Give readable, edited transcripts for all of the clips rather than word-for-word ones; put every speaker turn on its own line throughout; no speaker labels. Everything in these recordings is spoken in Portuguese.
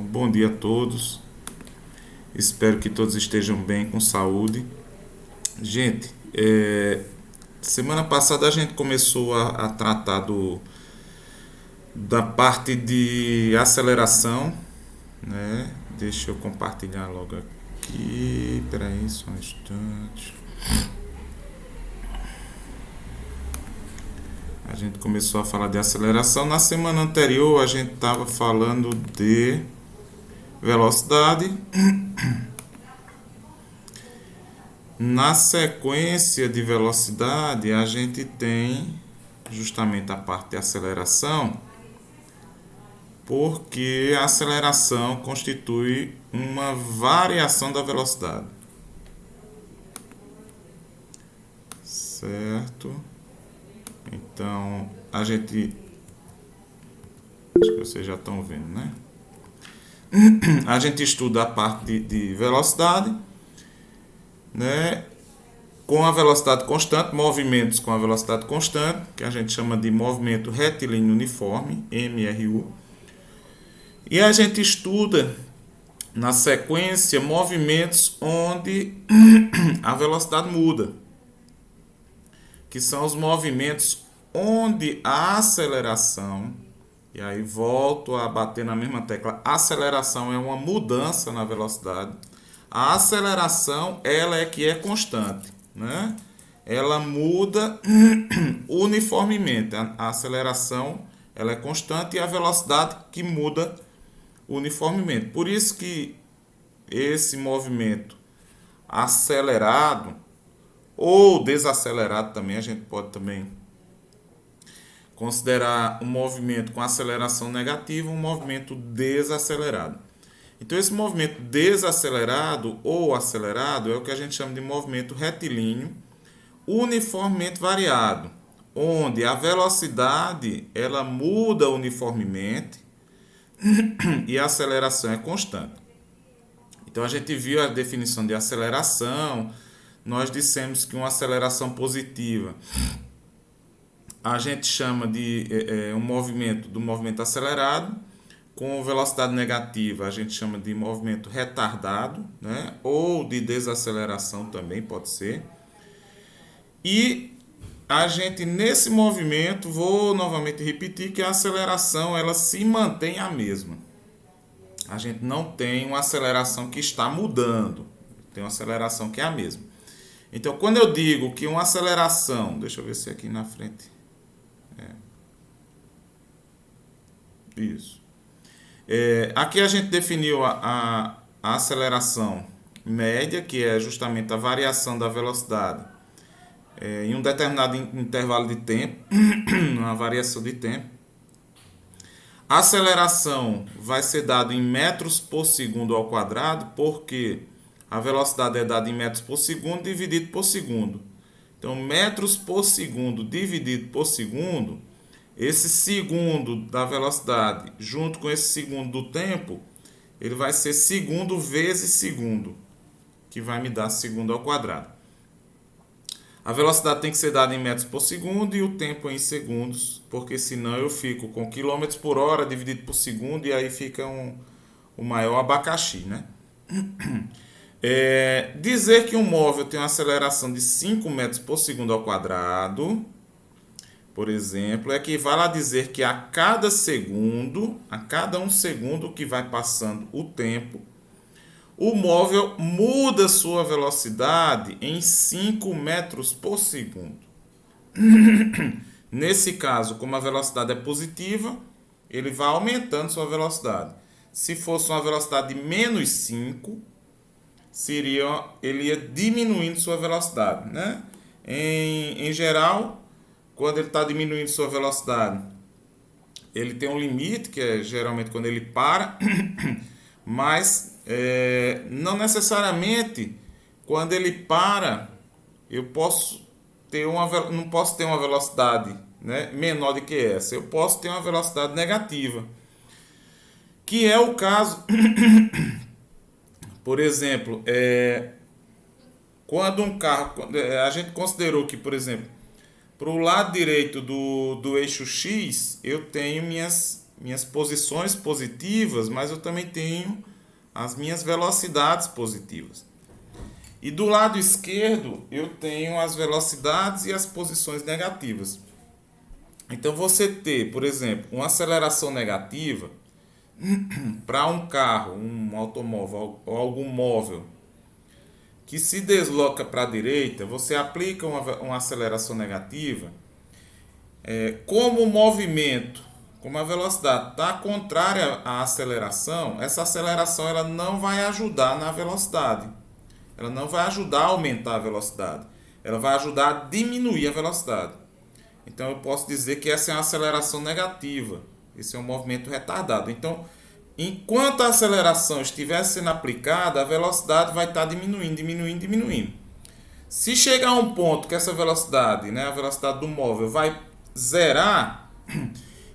Então, bom dia a todos. Espero que todos estejam bem, com saúde. Gente, semana passada a gente começou a tratar da parte de aceleração, né? Deixa eu compartilhar logo aqui. Peraí, só um instante. A gente começou a falar de aceleração. Na semana anterior a gente estava falando de velocidade. Na sequência de velocidade, a gente tem justamente a parte de aceleração, porque a aceleração constitui uma variação da velocidade. Certo? Então, a gente. Acho que vocês já estão vendo, né? A gente estuda a parte de velocidade, né? Com a velocidade constante, movimentos com a velocidade constante, que a gente chama de movimento retilíneo uniforme, MRU. E a gente estuda na sequência movimentos onde a velocidade muda, que são os movimentos onde a aceleração, e aí volto a bater na mesma tecla, aceleração é uma mudança na velocidade. A aceleração, ela é que é constante, né? Ela muda uniformemente. A aceleração, ela é constante e a velocidade que muda uniformemente. Por isso que esse movimento acelerado ou desacelerado também, a gente pode também considerar um movimento com aceleração negativa um movimento desacelerado. Então, esse movimento desacelerado ou acelerado é o que a gente chama de movimento retilíneo uniformemente variado, onde a velocidade ela muda uniformemente e a aceleração é constante. Então, a gente viu a definição de aceleração. Nós dissemos que uma aceleração positiva a gente chama de um movimento do movimento acelerado. Com velocidade negativa a gente chama de movimento retardado, né? Ou de desaceleração também pode ser. E a gente nesse movimento, vou novamente repetir que a aceleração ela se mantém a mesma. A gente não tem uma aceleração que está mudando, tem uma aceleração que é a mesma. Então, quando eu digo que uma aceleração, deixa eu ver se aqui na frente. Isso. Aqui a gente definiu a aceleração média, que é justamente a variação da velocidade em um determinado intervalo de tempo, uma variação de tempo. A aceleração vai ser dada em metros por segundo ao quadrado, porque a velocidade é dada em metros por segundo dividido por segundo. Então, metros por segundo dividido por segundo, esse segundo da velocidade junto com esse segundo do tempo, ele vai ser segundo vezes segundo, que vai me dar segundo ao quadrado. A velocidade tem que ser dada em metros por segundo e o tempo em segundos, porque senão eu fico com quilômetros por hora dividido por segundo e aí fica o maior abacaxi, né? Dizer que um móvel tem uma aceleração de 5 metros por segundo ao quadrado, por exemplo, equivale a dizer que a cada um segundo que vai passando o tempo, o móvel muda sua velocidade em 5 metros por segundo. Nesse caso, como a velocidade é positiva, ele vai aumentando sua velocidade. Se fosse uma velocidade de menos 5, ele ia diminuindo sua velocidade, né? Em geral, quando ele está diminuindo sua velocidade, ele tem um limite, que é geralmente quando ele para, mas não necessariamente quando ele para, eu não posso ter uma velocidade, né, menor do que essa. Eu posso ter uma velocidade negativa, que é o caso, por exemplo, quando um carro, a gente considerou que, por exemplo, para o lado direito do eixo X, eu tenho minhas posições positivas, mas eu também tenho as minhas velocidades positivas. E do lado esquerdo eu tenho as velocidades e as posições negativas. Então você ter, por exemplo, uma aceleração negativa para um carro, um automóvel ou algum móvel que se desloca para a direita, você aplica uma aceleração negativa, como o movimento, como a velocidade está contrária à aceleração, essa aceleração ela não vai ajudar na velocidade. Ela não vai ajudar a aumentar a velocidade. Ela vai ajudar a diminuir a velocidade. Então eu posso dizer que essa é uma aceleração negativa. Esse é um movimento retardado. Então, enquanto a aceleração estiver sendo aplicada, a velocidade vai estar diminuindo, diminuindo, diminuindo. Se chegar a um ponto que essa velocidade, né, a velocidade do móvel, vai zerar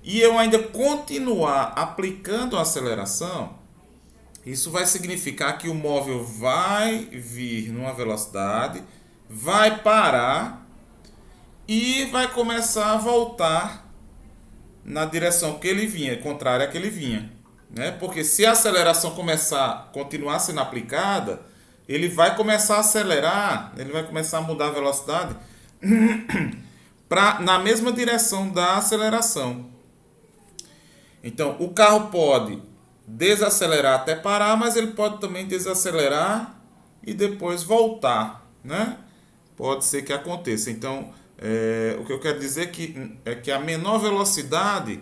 e eu ainda continuar aplicando a aceleração, isso vai significar que o móvel vai vir numa velocidade, vai parar e vai começar a voltar na direção que ele vinha, contrária à que ele vinha, né? Porque se a aceleração continuar sendo aplicada, ele vai começar a acelerar, ele vai começar a mudar a velocidade na mesma direção da aceleração. Então, o carro pode desacelerar até parar, mas ele pode também desacelerar e depois voltar, né? Pode ser que aconteça. Então, o que eu quero dizer é que a menor velocidade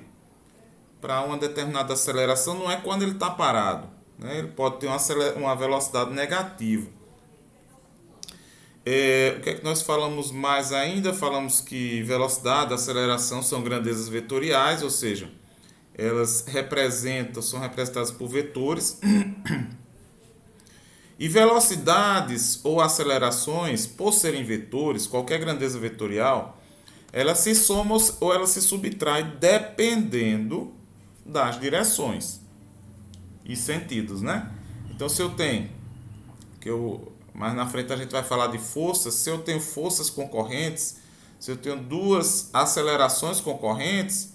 para uma determinada aceleração não é quando ele está parado, né? Ele pode ter uma velocidade negativa. O que é que nós falamos mais ainda? Falamos que velocidade e aceleração são grandezas vetoriais, ou seja, elas são representadas por vetores. E velocidades ou acelerações, por serem vetores, qualquer grandeza vetorial, ela se soma ou ela se subtrai dependendo das direções e sentidos, né? Então, se eu tenho, mais na frente a gente vai falar de forças, se eu tenho forças concorrentes, se eu tenho duas acelerações concorrentes,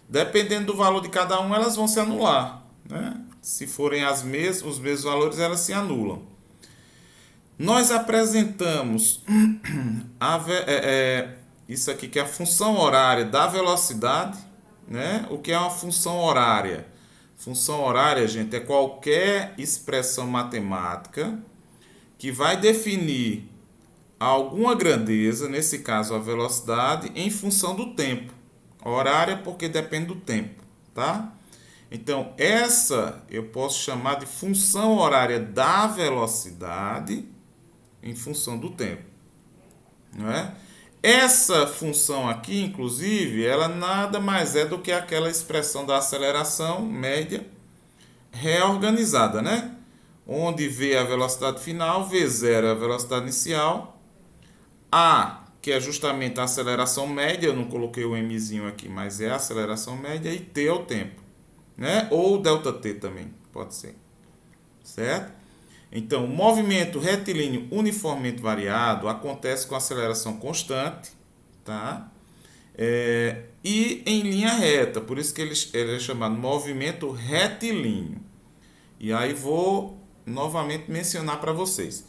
dependendo do valor de cada um, elas vão se anular, né? Se forem os mesmos valores, elas se anulam. Nós apresentamos isso aqui, que é a função horária da velocidade, né? O que é uma função horária? Função horária, gente, é qualquer expressão matemática que vai definir alguma grandeza, nesse caso a velocidade, em função do tempo. Horária porque depende do tempo, tá? Então, essa eu posso chamar de função horária da velocidade em função do tempo, não é? Essa função aqui, inclusive, ela nada mais é do que aquela expressão da aceleração média reorganizada, né? Onde V é a velocidade final, V0 é a velocidade inicial, A, que é justamente a aceleração média, eu não coloquei o Mzinho aqui, mas é a aceleração média, e T é o tempo, né? Ou ΔT também, pode ser, certo? Então, o movimento retilíneo uniformemente variado acontece com aceleração constante, tá? E em linha reta, por isso que ele é chamado movimento retilíneo. E aí vou novamente mencionar para vocês.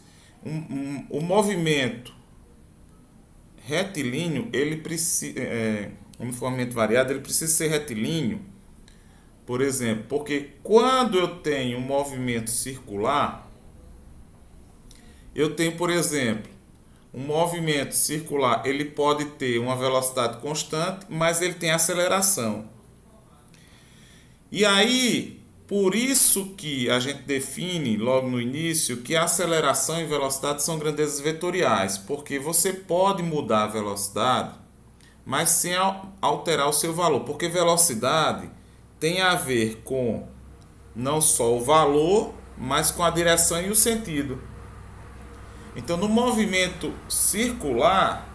O movimento retilíneo, ele precisa, uniformemente variado, ele precisa ser retilíneo, por exemplo, porque quando eu tenho um movimento circular, eu tenho, por exemplo, um movimento circular, ele pode ter uma velocidade constante, mas ele tem aceleração. E aí, por isso que a gente define logo no início que aceleração e velocidade são grandezas vetoriais, porque você pode mudar a velocidade, mas sem alterar o seu valor, porque velocidade tem a ver com não só o valor, mas com a direção e o sentido. Então, no movimento circular,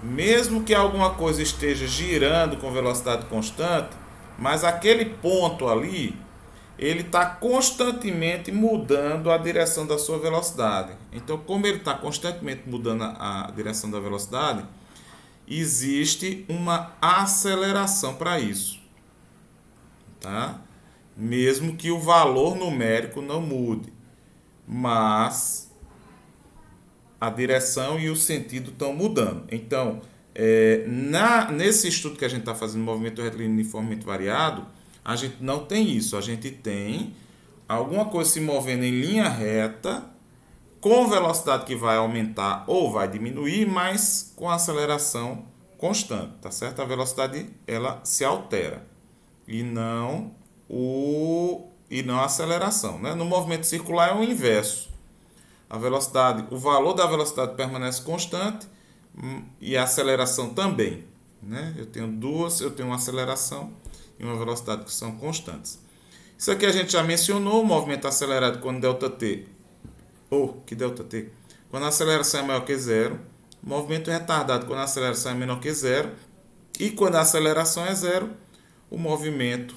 mesmo que alguma coisa esteja girando com velocidade constante, mas aquele ponto ali, ele está constantemente mudando a direção da sua velocidade. Então, como ele está constantemente mudando a direção da velocidade, existe uma aceleração para isso, tá? Mesmo que o valor numérico não mude, mas a direção e o sentido estão mudando. Então, nesse estudo que a gente está fazendo, movimento retilíneo uniformemente variado, a gente não tem isso. A gente tem alguma coisa se movendo em linha reta, com velocidade que vai aumentar ou vai diminuir, mas com aceleração constante, tá certo? A velocidade ela se altera e não a aceleração, né? No movimento circular é o inverso. A velocidade, o valor da velocidade permanece constante e a aceleração também, né? Eu tenho uma aceleração e uma velocidade que são constantes. Isso aqui a gente já mencionou, o movimento acelerado quando ΔT, que ΔT, quando a aceleração é maior que zero, movimento retardado quando a aceleração é menor que zero, e quando a aceleração é zero, o movimento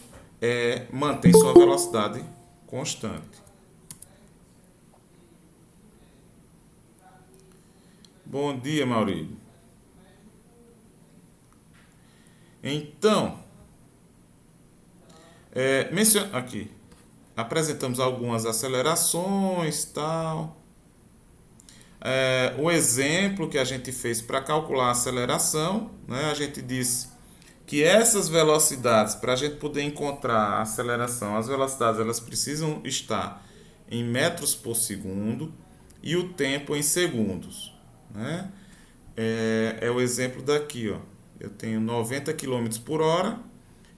mantém sua velocidade constante. Bom dia, Maurílio. Então, aqui, apresentamos algumas acelerações, tal. O exemplo que a gente fez para calcular a aceleração, né, a gente disse que essas velocidades, para a gente poder encontrar a aceleração, as velocidades elas precisam estar em metros por segundo e o tempo em segundos, né? O exemplo daqui, ó. Eu tenho 90 km por hora,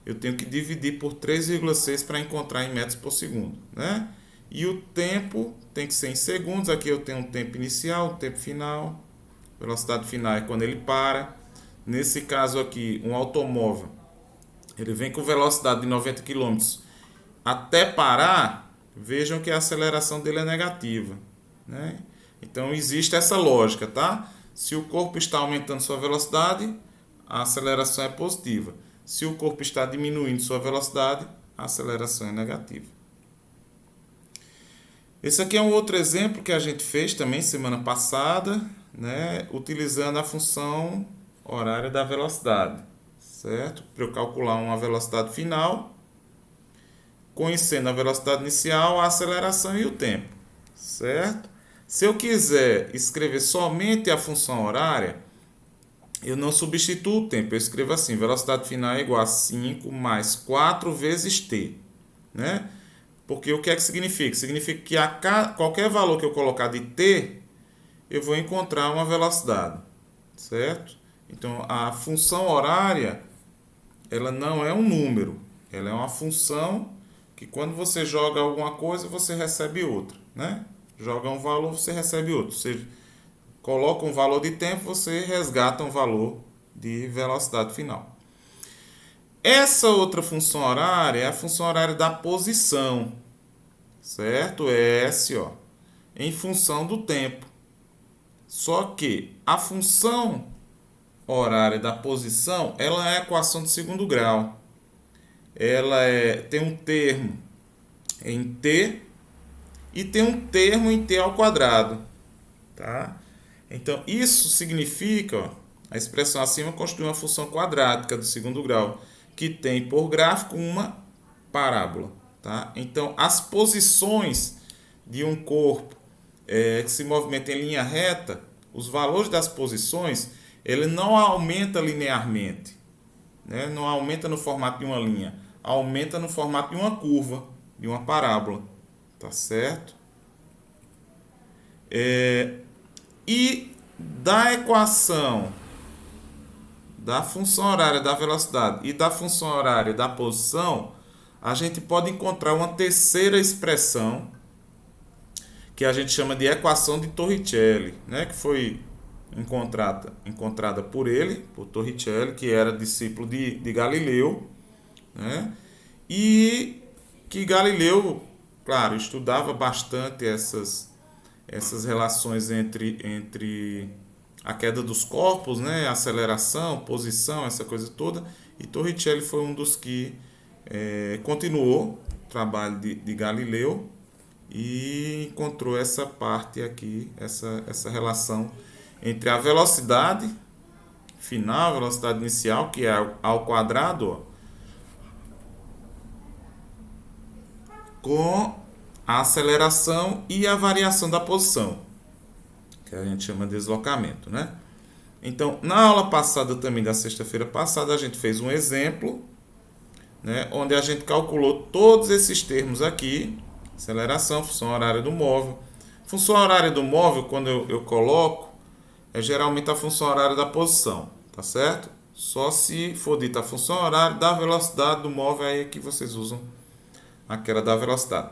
eu tenho que dividir por 3,6 para encontrar em metros por segundo, né? E o tempo tem que ser em segundos. Aqui eu tenho um tempo inicial, um tempo final. Velocidade final é quando ele para. Nesse caso aqui, um automóvel, ele vem com velocidade de 90 km até parar. Vejam que a aceleração dele é negativa, né? Então existe essa lógica, tá? Se o corpo está aumentando sua velocidade, a aceleração é positiva. Se o corpo está diminuindo sua velocidade, a aceleração é negativa. Esse aqui é um outro exemplo que a gente fez também semana passada, né, utilizando a função horária da velocidade, certo? Para eu calcular uma velocidade final, conhecendo a velocidade inicial, a aceleração e o tempo, certo? Se eu quiser escrever somente a função horária, eu não substituo o tempo, eu escrevo assim: velocidade final é igual a 5 mais 4 vezes t, né? Porque o que é que significa? Significa que qualquer valor que eu colocar de t, eu vou encontrar uma velocidade, certo? Então, a função horária, ela não é um número, ela é uma função que quando você joga alguma coisa, você recebe outra, né? Joga um valor, você recebe outro. Você coloca um valor de tempo, você resgata um valor de velocidade final. Essa outra função horária é a função horária da posição, certo? S, ó, em função do tempo. Só que a função horária da posição, ela é a equação de segundo grau. Ela tem um termo em t e tem um termo em t ao quadrado, tá? Então isso significa, ó, a expressão acima constitui uma função quadrática do segundo grau que tem por gráfico uma parábola, tá? Então as posições de um corpo que se movimenta em linha reta, os valores das posições, ele não aumenta linearmente, né? Não aumenta no formato de uma linha, aumenta no formato de uma curva, de uma parábola, tá certo? E da equação da função horária da velocidade e da função horária da posição, a gente pode encontrar uma terceira expressão que a gente chama de equação de Torricelli, né? Que foi encontrada por ele, por Torricelli, que era discípulo de Galileu, né? E que Galileu, claro, estudava bastante essas relações entre a queda dos corpos, né? Aceleração, posição, essa coisa toda. E Torricelli foi um dos que continuou o trabalho de Galileu e encontrou essa parte aqui, essa relação entre a velocidade final, a velocidade inicial, que é ao quadrado, ó, com a aceleração e a variação da posição, que a gente chama de deslocamento, né? Então, na aula passada também, da sexta-feira passada, a gente fez um exemplo, né, onde a gente calculou todos esses termos aqui: aceleração, função horária do móvel. Função horária do móvel, quando eu coloco, é geralmente a função horária da posição, tá certo? Só se for dita a função horária da velocidade do móvel, aí é que vocês usam aquela da velocidade.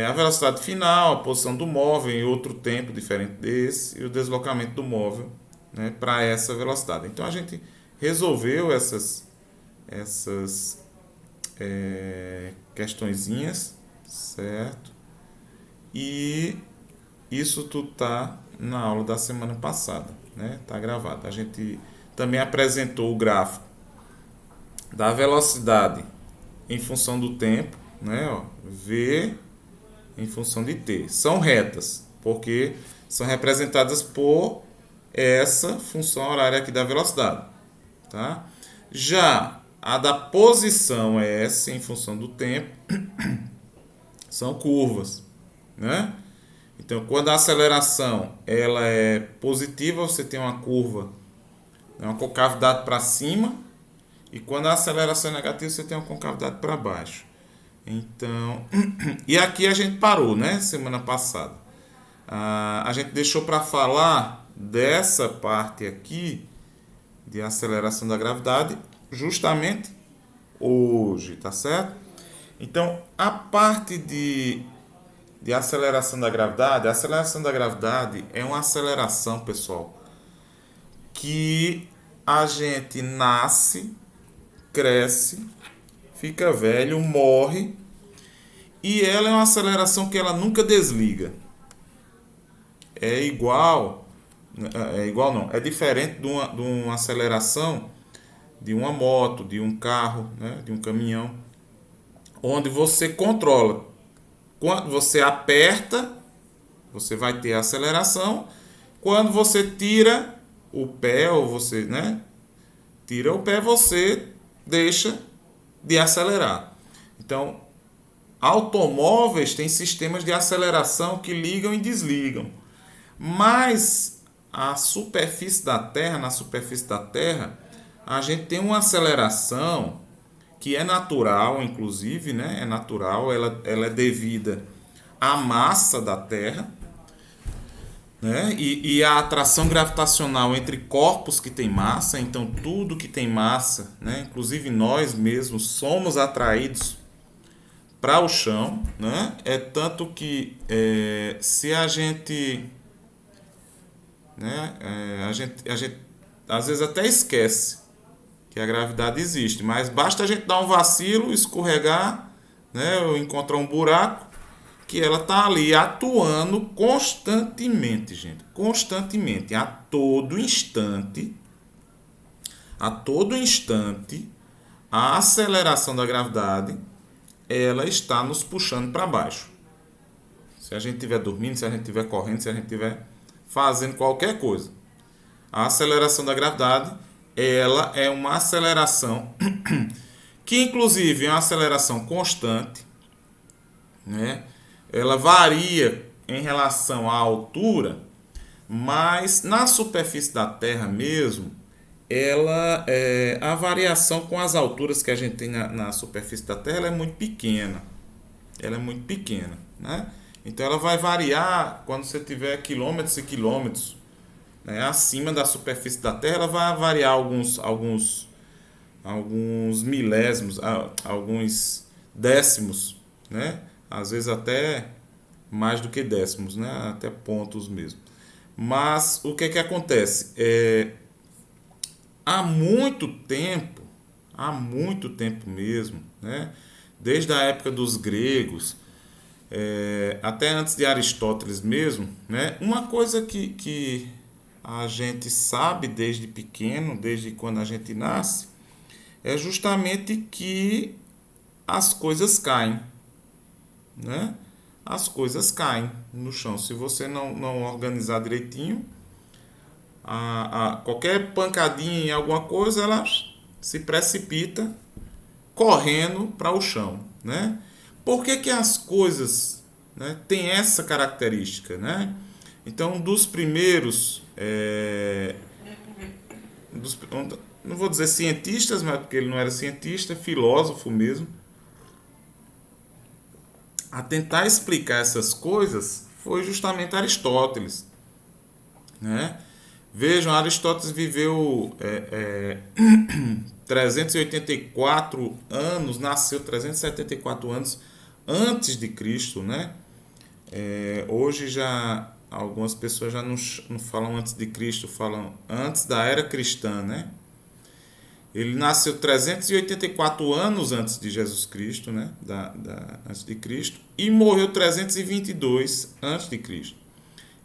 A velocidade final, a posição do móvel em outro tempo diferente desse, e o deslocamento do móvel, né, para essa velocidade. Então a gente resolveu essas questõezinhas, certo? E isso tudo tá na aula da semana passada, né? Tá gravado. A gente também apresentou o gráfico da velocidade em função do tempo, né? Ó, V em função de t. São retas, porque são representadas por essa função horária aqui da velocidade, tá? Já a da posição é S em função do tempo, são curvas, né? Então, quando a aceleração ela é positiva, você tem uma curva, uma concavidade para cima, e quando a aceleração é negativa, você tem uma concavidade para baixo. Então, e aqui a gente parou, né? Semana passada. A gente deixou para falar dessa parte aqui de aceleração da gravidade justamente hoje, tá certo? Então, a parte de aceleração da gravidade, a aceleração da gravidade é uma aceleração, pessoal, que a gente nasce, cresce, fica velho, morre, e ela é uma aceleração que ela nunca desliga. É igual não, é diferente de uma aceleração de uma moto, de um carro, né, de um caminhão, onde você controla. Quando você aperta, você vai ter a aceleração. Quando você tira o pé, ou você, né, tira o pé, você deixa de acelerar. Então, automóveis têm sistemas de aceleração que ligam e desligam. Mas na superfície da Terra, a gente tem uma aceleração que é natural, inclusive, né? É natural, ela é devida à massa da Terra, né? E a atração gravitacional entre corpos que têm massa. Então, tudo que tem massa, né? Inclusive nós mesmos, somos atraídos para o chão, né? É tanto que se a gente, né? A gente às vezes até esquece que a gravidade existe, mas basta a gente dar um vacilo, escorregar, né? Ou encontrar um buraco, que ela está ali atuando constantemente, gente. Constantemente, a todo instante, a aceleração da gravidade, ela está nos puxando para baixo. Se a gente estiver dormindo, se a gente estiver correndo, se a gente estiver fazendo qualquer coisa. A aceleração da gravidade, ela é uma aceleração que, inclusive, é uma aceleração constante, né? Ela varia em relação à altura, mas na superfície da Terra mesmo, a variação com as alturas que a gente tem na superfície da Terra, ela é muito pequena. Ela é muito pequena, né? Então ela vai variar quando você tiver quilômetros e quilômetros, né, acima da superfície da Terra. Ela vai variar alguns milésimos, alguns décimos, né? Às vezes até mais do que décimos, né? Até pontos mesmo. Mas o que acontece? Há muito tempo mesmo, né? Desde a época dos gregos, até antes de Aristóteles mesmo, né? Uma coisa que a gente sabe desde pequeno, desde quando a gente nasce, é justamente que as coisas caem, né? As coisas caem no chão. Se você não organizar direitinho, qualquer pancadinha em alguma coisa, ela se precipita correndo para o chão, né? Por que as coisas, né, têm essa característica, né? Então, um dos primeiros, não vou dizer cientistas, mas porque ele não era cientista, filósofo mesmo, a tentar explicar essas coisas foi justamente Aristóteles, né? Vejam, Aristóteles viveu 384 anos, nasceu 374 anos antes de Cristo, né? Hoje já algumas pessoas já não falam antes de Cristo, falam antes da era cristã, né? Ele nasceu 384 anos antes de Jesus Cristo, né? Antes de Cristo, e morreu 322 antes de Cristo.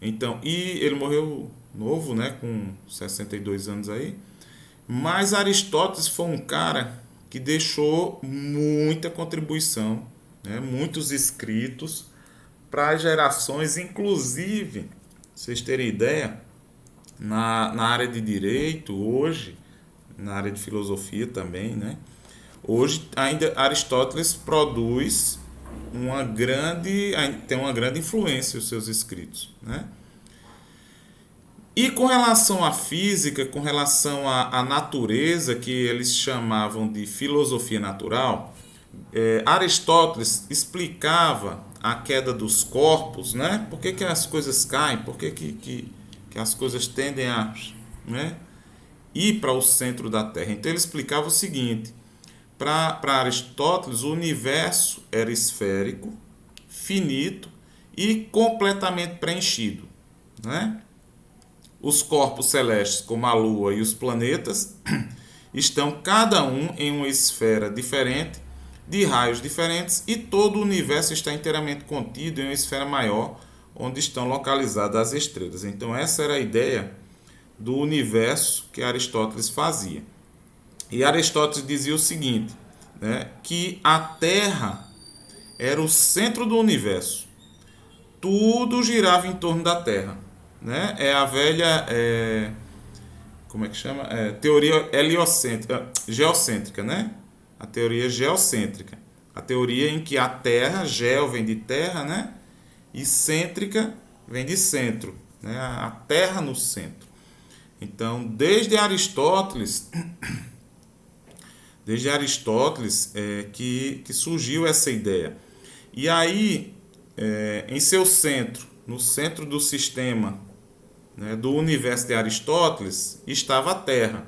Então, e ele morreu novo, né? Com 62 anos aí. Mas Aristóteles foi um cara que deixou muita contribuição, né? Muitos escritos para as gerações, inclusive, pra vocês terem ideia, na área de direito, hoje, na área de filosofia também, né? Hoje ainda Aristóteles tem uma grande influência os seus escritos, né? E com relação à física, com relação à natureza, que eles chamavam de filosofia natural, Aristóteles explicava a queda dos corpos, né? Por que as coisas caem, por que as coisas tendem a, né, ir para o centro da Terra. Então ele explicava o seguinte: para Aristóteles, o universo era esférico, finito e completamente preenchido, né? Os corpos celestes, como a Lua e os planetas, estão cada um em uma esfera diferente, de raios diferentes, e todo o universo está inteiramente contido em uma esfera maior, onde estão localizadas as estrelas. Então essa era a ideia do universo que Aristóteles fazia. E Aristóteles dizia o seguinte, né, que a Terra era o centro do universo. Tudo girava em torno da Terra, né? É a velha, como é que chama? Teoria geocêntrica, né? A teoria geocêntrica. A teoria em que a Terra, geo vem de terra, né? E cêntrica vem de centro, né? A Terra no centro. Então, desde Aristóteles que surgiu essa ideia. E aí, em seu centro, no centro do sistema, né, do universo de Aristóteles, estava a Terra,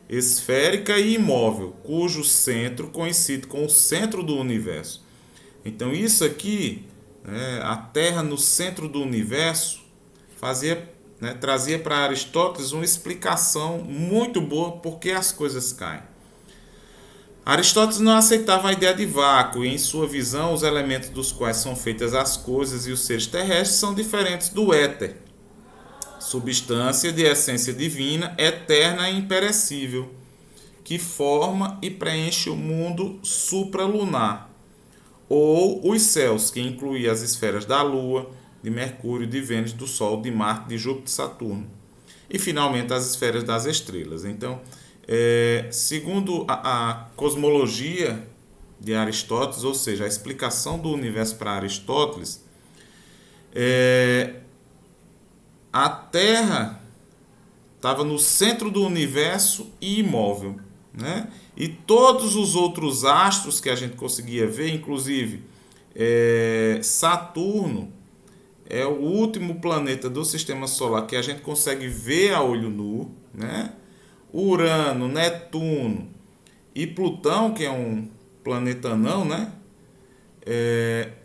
esférica e imóvel, cujo centro coincide com o centro do universo. Então, isso aqui, né, a Terra no centro do universo, trazia para Aristóteles uma explicação muito boa por que as coisas caem. Aristóteles não aceitava a ideia de vácuo, e em sua visão os elementos dos quais são feitas as coisas e os seres terrestres são diferentes do éter, substância de essência divina, eterna e imperecível, que forma e preenche o mundo supralunar, ou os céus, que inclui as esferas da Lua, de Mercúrio, de Vênus, do Sol, de Marte, de Júpiter e Saturno, e finalmente as esferas das estrelas. Então, segundo a cosmologia de Aristóteles, ou seja, a explicação do universo para Aristóteles, a Terra estava no centro do universo e imóvel, né? E todos os outros astros que a gente conseguia ver, inclusive Saturno, é o último planeta do sistema solar que a gente consegue ver a olho nu, né? Urano, Netuno e Plutão, que é um planeta anão, né?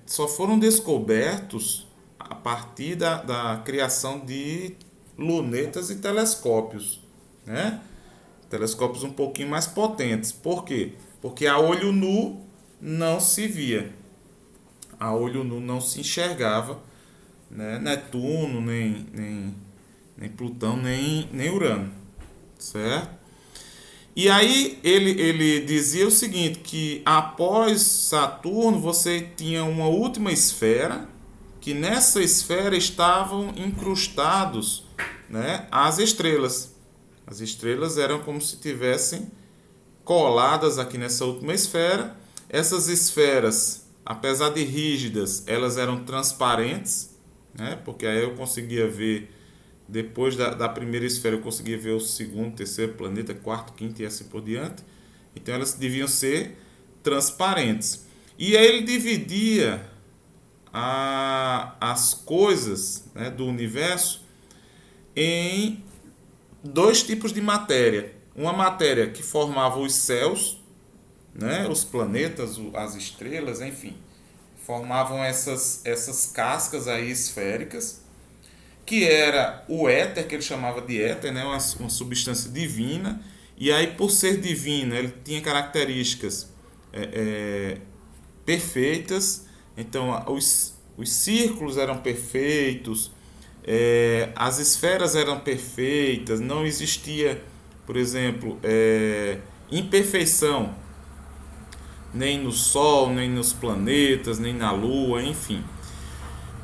Só foram descobertos a partir da criação de lunetas e telescópios, né? Telescópios um pouquinho mais potentes. Por quê? Porque a olho nu não se via. A olho nu não se enxergava, né? Netuno, nem Plutão, nem Urano. Certo? E aí ele dizia o seguinte, que após Saturno você tinha uma última esfera, que nessa esfera estavam incrustados, né, as estrelas. As estrelas eram como se tivessem coladas aqui nessa última esfera. Essas esferas apesar de rígidas, elas eram transparentes, né? Porque aí eu conseguia ver, depois da primeira esfera, eu conseguia ver o segundo, terceiro planeta, quarto, quinto e assim por diante. Então elas deviam ser transparentes. E aí ele dividia as coisas, né, do universo em dois tipos de matéria. Uma matéria que formava os céus, né, os planetas, as estrelas, enfim, formavam essas cascas aí esféricas, que era o éter, que ele chamava de éter, né, uma substância divina. E aí, por ser divino, ele tinha características perfeitas. Então, os círculos eram perfeitos, as esferas eram perfeitas, não existia, por exemplo, imperfeição nem no Sol, nem nos planetas, nem na Lua, enfim.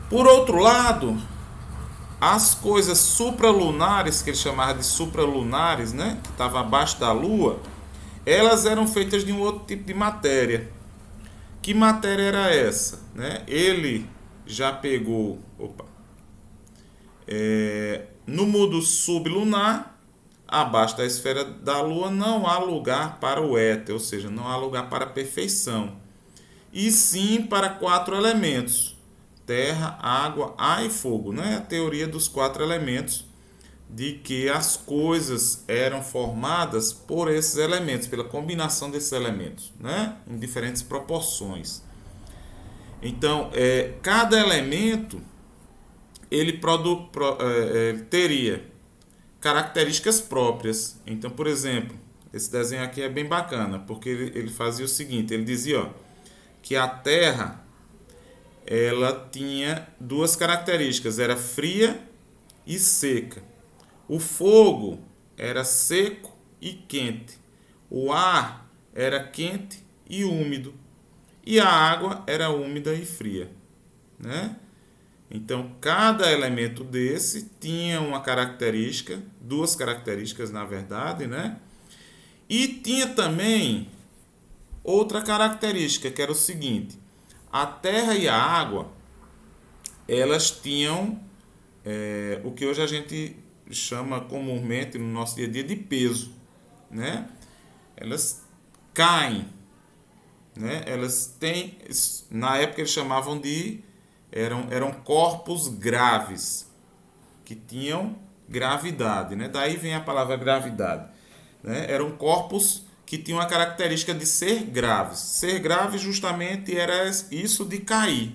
Por outro lado, as coisas supralunares, que ele chamava de supralunares, né, que estavam abaixo da Lua, elas eram feitas de um outro tipo de matéria. Que matéria era essa? Né? Ele já pegou, no mundo sublunar, abaixo da esfera da Lua, não há lugar para o éter, ou seja, não há lugar para a perfeição, e sim para quatro elementos: terra, água, ar e fogo. Não é a teoria dos quatro elementos, de que as coisas eram formadas por esses elementos, pela combinação desses elementos, né, em diferentes proporções. Então, cada elemento ele teria características próprias. Então, por exemplo, esse desenho aqui é bem bacana, porque ele fazia o seguinte: ele dizia, ó, que a Terra ela tinha duas características, era fria e seca. O fogo era seco e quente. O ar era quente e úmido. E a água era úmida e fria, né? Então, cada elemento desse tinha uma característica, duas características na verdade, né? E tinha também outra característica, que era o seguinte: a terra e a água, elas tinham o que hoje a gente chama comumente no nosso dia a dia de peso, né? Elas caem, né? Elas têm, na época eles chamavam de eram corpos graves, que tinham gravidade, né? Daí vem a palavra gravidade, né? Eram corpos que tinham a característica de ser graves. Ser grave justamente era isso de cair.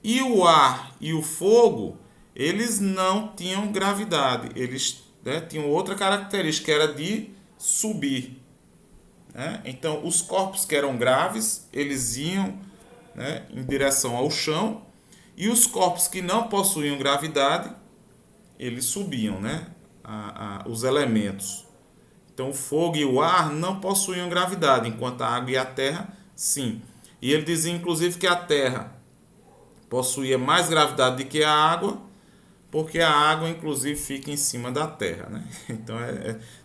E o ar e o fogo, eles não tinham gravidade, eles, né, tinham outra característica, que era de subir, né? Então, os corpos que eram graves, eles iam, né, em direção ao chão, e os corpos que não possuíam gravidade, eles subiam, né, os elementos. Então, o fogo e o ar não possuíam gravidade, enquanto a água e a terra, sim. E ele dizia, inclusive, que a terra possuía mais gravidade do que a água, porque a água, inclusive, fica em cima da terra, né? Então,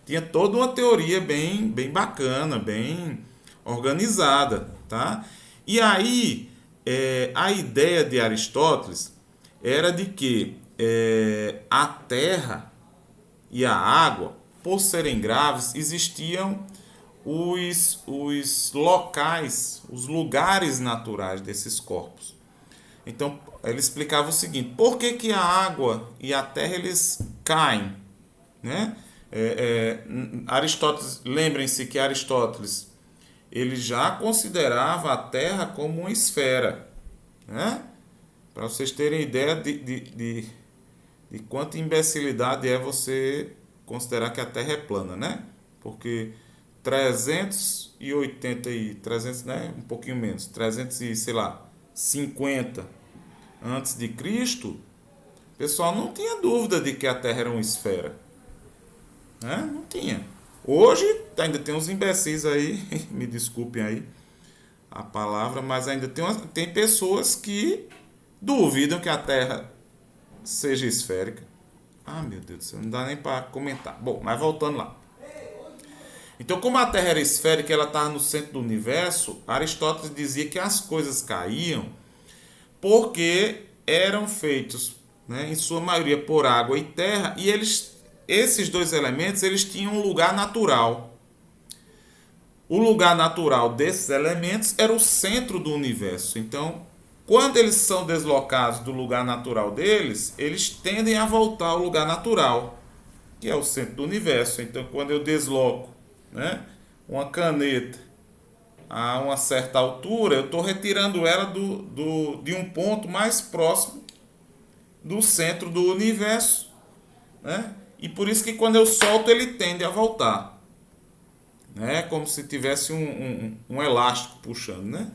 tinha toda uma teoria bem bacana, bem organizada, tá? E aí, a ideia de Aristóteles era de que a terra e a água, por serem graves, existiam os locais, os lugares naturais desses corpos. Então, ele explicava o seguinte: por que a água e a terra eles caem, né? Aristóteles, lembrem-se que Aristóteles ele já considerava a Terra como uma esfera, né? Para vocês terem ideia de quanta imbecilidade é você considerar que a Terra é plana, né? Porque 300, né? Um pouquinho menos, 300 e, sei lá, 50 antes de Cristo, o pessoal não tinha dúvida de que a Terra era uma esfera, né? Não tinha. Hoje ainda tem uns imbecis aí, me desculpem aí a palavra, mas ainda tem pessoas que duvidam que a Terra seja esférica. Ah, meu Deus do céu, não dá nem para comentar. Bom, mas voltando lá. Então, como a Terra era esférica e ela estava no centro do universo, Aristóteles dizia que as coisas caíam porque eram feitos, né, em sua maioria por água e terra, e esses dois elementos eles tinham um lugar natural. O lugar natural desses elementos era o centro do universo. Então, quando eles são deslocados do lugar natural deles, eles tendem a voltar ao lugar natural, que é o centro do universo. Então, quando eu desloco, né, uma caneta a uma certa altura, eu estou retirando ela de um ponto mais próximo do centro do universo, né? E por isso que quando eu solto, ele tende a voltar, né? Como se tivesse um elástico puxando, né?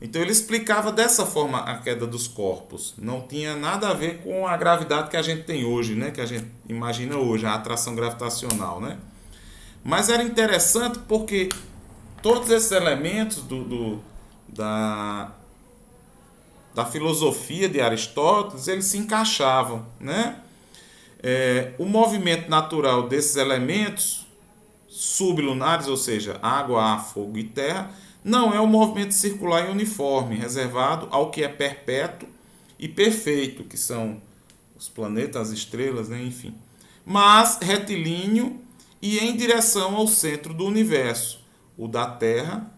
Então ele explicava dessa forma a queda dos corpos. Não tinha nada a ver com a gravidade que a gente tem hoje, né? Que a gente imagina hoje, a atração gravitacional, né? Mas era interessante porque todos esses elementos da filosofia de Aristóteles, eles se encaixavam, né? O movimento natural desses elementos sublunares, ou seja, água, ar, fogo e terra, não é um movimento circular e uniforme, reservado ao que é perpétuo e perfeito, que são os planetas, as estrelas, né? Enfim. Mas retilíneo e em direção ao centro do universo, o da Terra,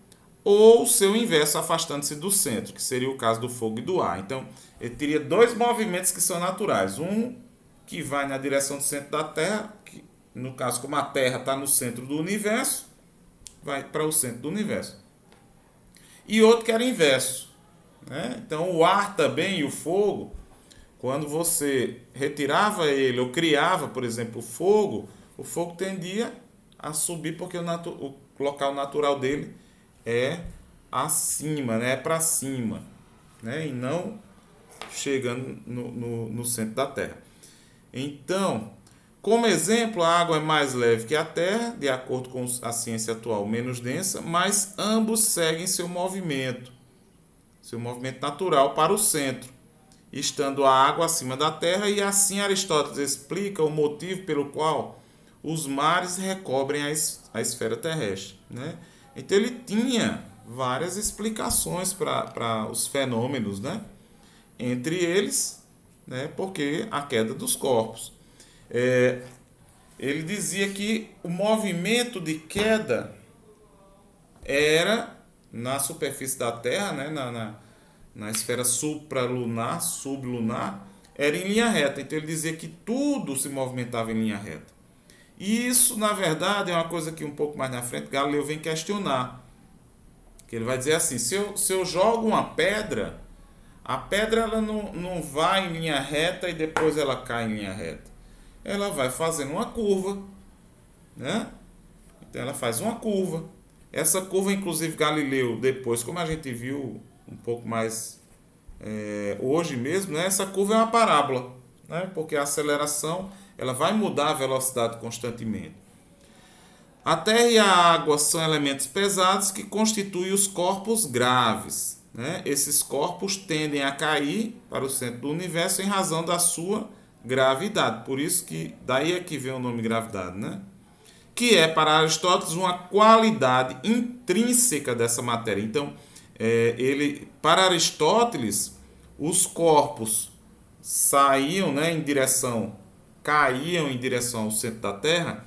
ou seu inverso, afastando-se do centro, que seria o caso do fogo e do ar. Então, ele teria dois movimentos que são naturais. Um que vai na direção do centro da Terra, que, no caso, como a Terra está no centro do universo, vai para o centro do universo. E outro que era inverso, né? Então, o ar também e o fogo, quando você retirava ele ou criava, por exemplo, o fogo tendia a subir porque o local natural dele é acima, né? É para cima, né? E não chegando no centro da Terra. Então, como exemplo, a água é mais leve que a Terra, de acordo com a ciência atual, menos densa, mas ambos seguem seu movimento natural para o centro, estando a água acima da Terra, e assim Aristóteles explica o motivo pelo qual os mares recobrem a esfera terrestre, né? Então ele tinha várias explicações para os fenômenos, né? Entre eles, né, porque a queda dos corpos. Ele dizia que o movimento de queda era na superfície da Terra, né, na esfera supralunar, sublunar, era em linha reta. Então ele dizia que tudo se movimentava em linha reta. E isso, na verdade, é uma coisa que um pouco mais na frente Galileu vem questionar. Que ele vai dizer assim, se eu jogo uma pedra, a pedra ela não vai em linha reta e depois ela cai em linha reta. Ela vai fazendo uma curva, né? Então ela faz uma curva. Essa curva, inclusive, Galileu, depois, como a gente viu um pouco mais hoje mesmo, né? Essa curva é uma parábola, né? Porque a aceleração ela vai mudar a velocidade constantemente. A terra e a água são elementos pesados que constituem os corpos graves, né? Esses corpos tendem a cair para o centro do universo em razão da sua gravidade. Por isso que daí é que vem o nome gravidade, né? Que é para Aristóteles uma qualidade intrínseca dessa matéria. Então, para Aristóteles, os corpos saíam, né, caíam em direção ao centro da Terra,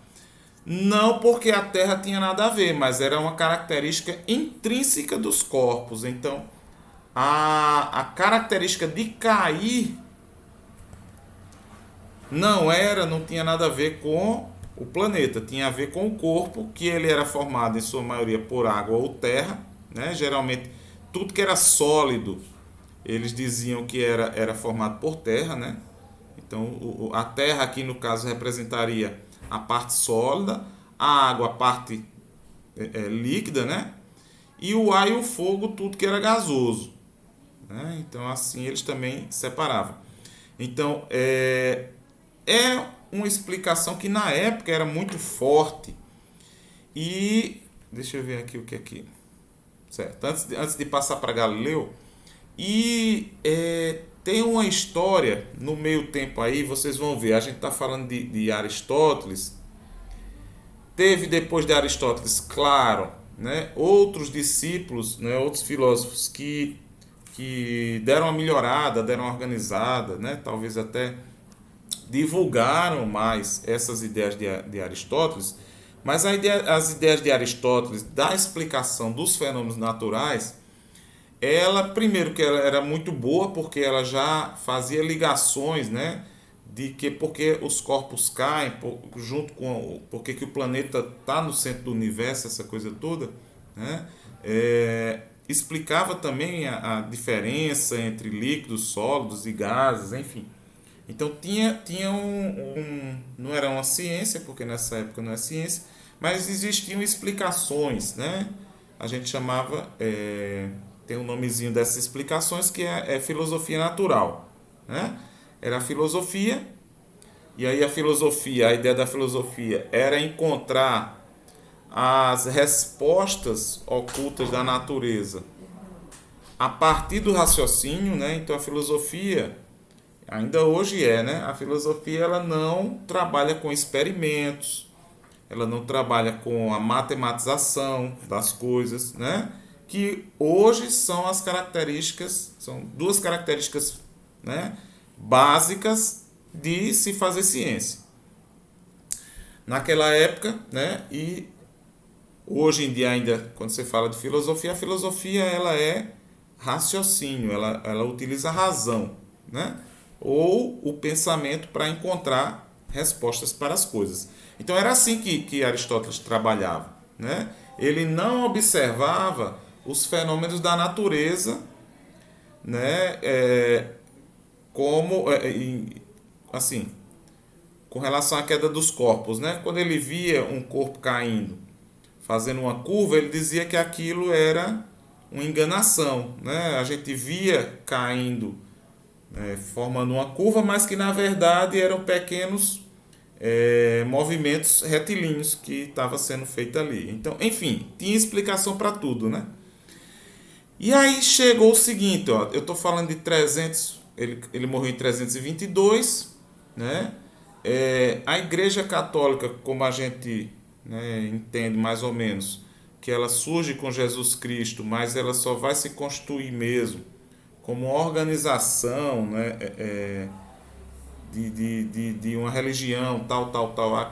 não porque a Terra tinha nada a ver, mas era uma característica intrínseca dos corpos. Então, a característica de cair não tinha nada a ver com o planeta, tinha a ver com o corpo, que ele era formado em sua maioria por água ou terra, né? Geralmente tudo que era sólido, eles diziam que era formado por terra, né? Então a terra aqui no caso representaria a parte sólida, a água a parte líquida, né? E o ar e o fogo tudo que era gasoso, né? Então assim eles também separavam. Então é uma explicação que na época era muito forte. E deixa eu ver aqui o que é aqui. Certo. Antes de passar para Galileu, tem uma história no meio tempo aí, vocês vão ver. A gente está falando de Aristóteles, Teve depois de Aristóteles, claro, né, outros discípulos, né, outros filósofos que deram uma melhorada, deram uma organizada, né, talvez até divulgaram mais essas ideias de Aristóteles, mas as ideias de Aristóteles da explicação dos fenômenos naturais, ela, primeiro que ela era muito boa, porque ela já fazia ligações, né, de que porque os corpos caem, junto com porque que o planeta está no centro do universo, essa coisa toda, né, explicava também a diferença entre líquidos, sólidos e gases, enfim. Então tinha não era uma ciência, porque nessa época não é ciência, mas existiam explicações, né? A gente chamava, tem um nomezinho dessas explicações que é filosofia natural, né? Era a filosofia, e aí a ideia da filosofia era encontrar as respostas ocultas da natureza a partir do raciocínio, né? Então a filosofia ainda hoje né? A filosofia ela não trabalha com experimentos, ela não trabalha com a matematização das coisas, né? Que hoje são as características, são duas características, né, básicas de se fazer ciência. Naquela época, né, e hoje em dia ainda, quando você fala de filosofia, a filosofia ela é raciocínio, ela utiliza a razão, né? Ou o pensamento para encontrar respostas para as coisas. Então era assim que Aristóteles trabalhava, né? Ele não observava os fenômenos da natureza, né? Como assim, com relação à queda dos corpos, né? Quando ele via um corpo caindo, fazendo uma curva, ele dizia que aquilo era uma enganação, né? A gente via caindo, formando uma curva, mas que na verdade eram pequenos movimentos retilíneos que estava sendo feito ali. Então, enfim, tinha explicação para tudo, né? E aí chegou o seguinte, ó, eu estou falando de 300, ele morreu em 322, né? A Igreja Católica, como a gente, né, entende mais ou menos, que ela surge com Jesus Cristo, mas ela só vai se constituir mesmo como organização, né, de uma religião, tal,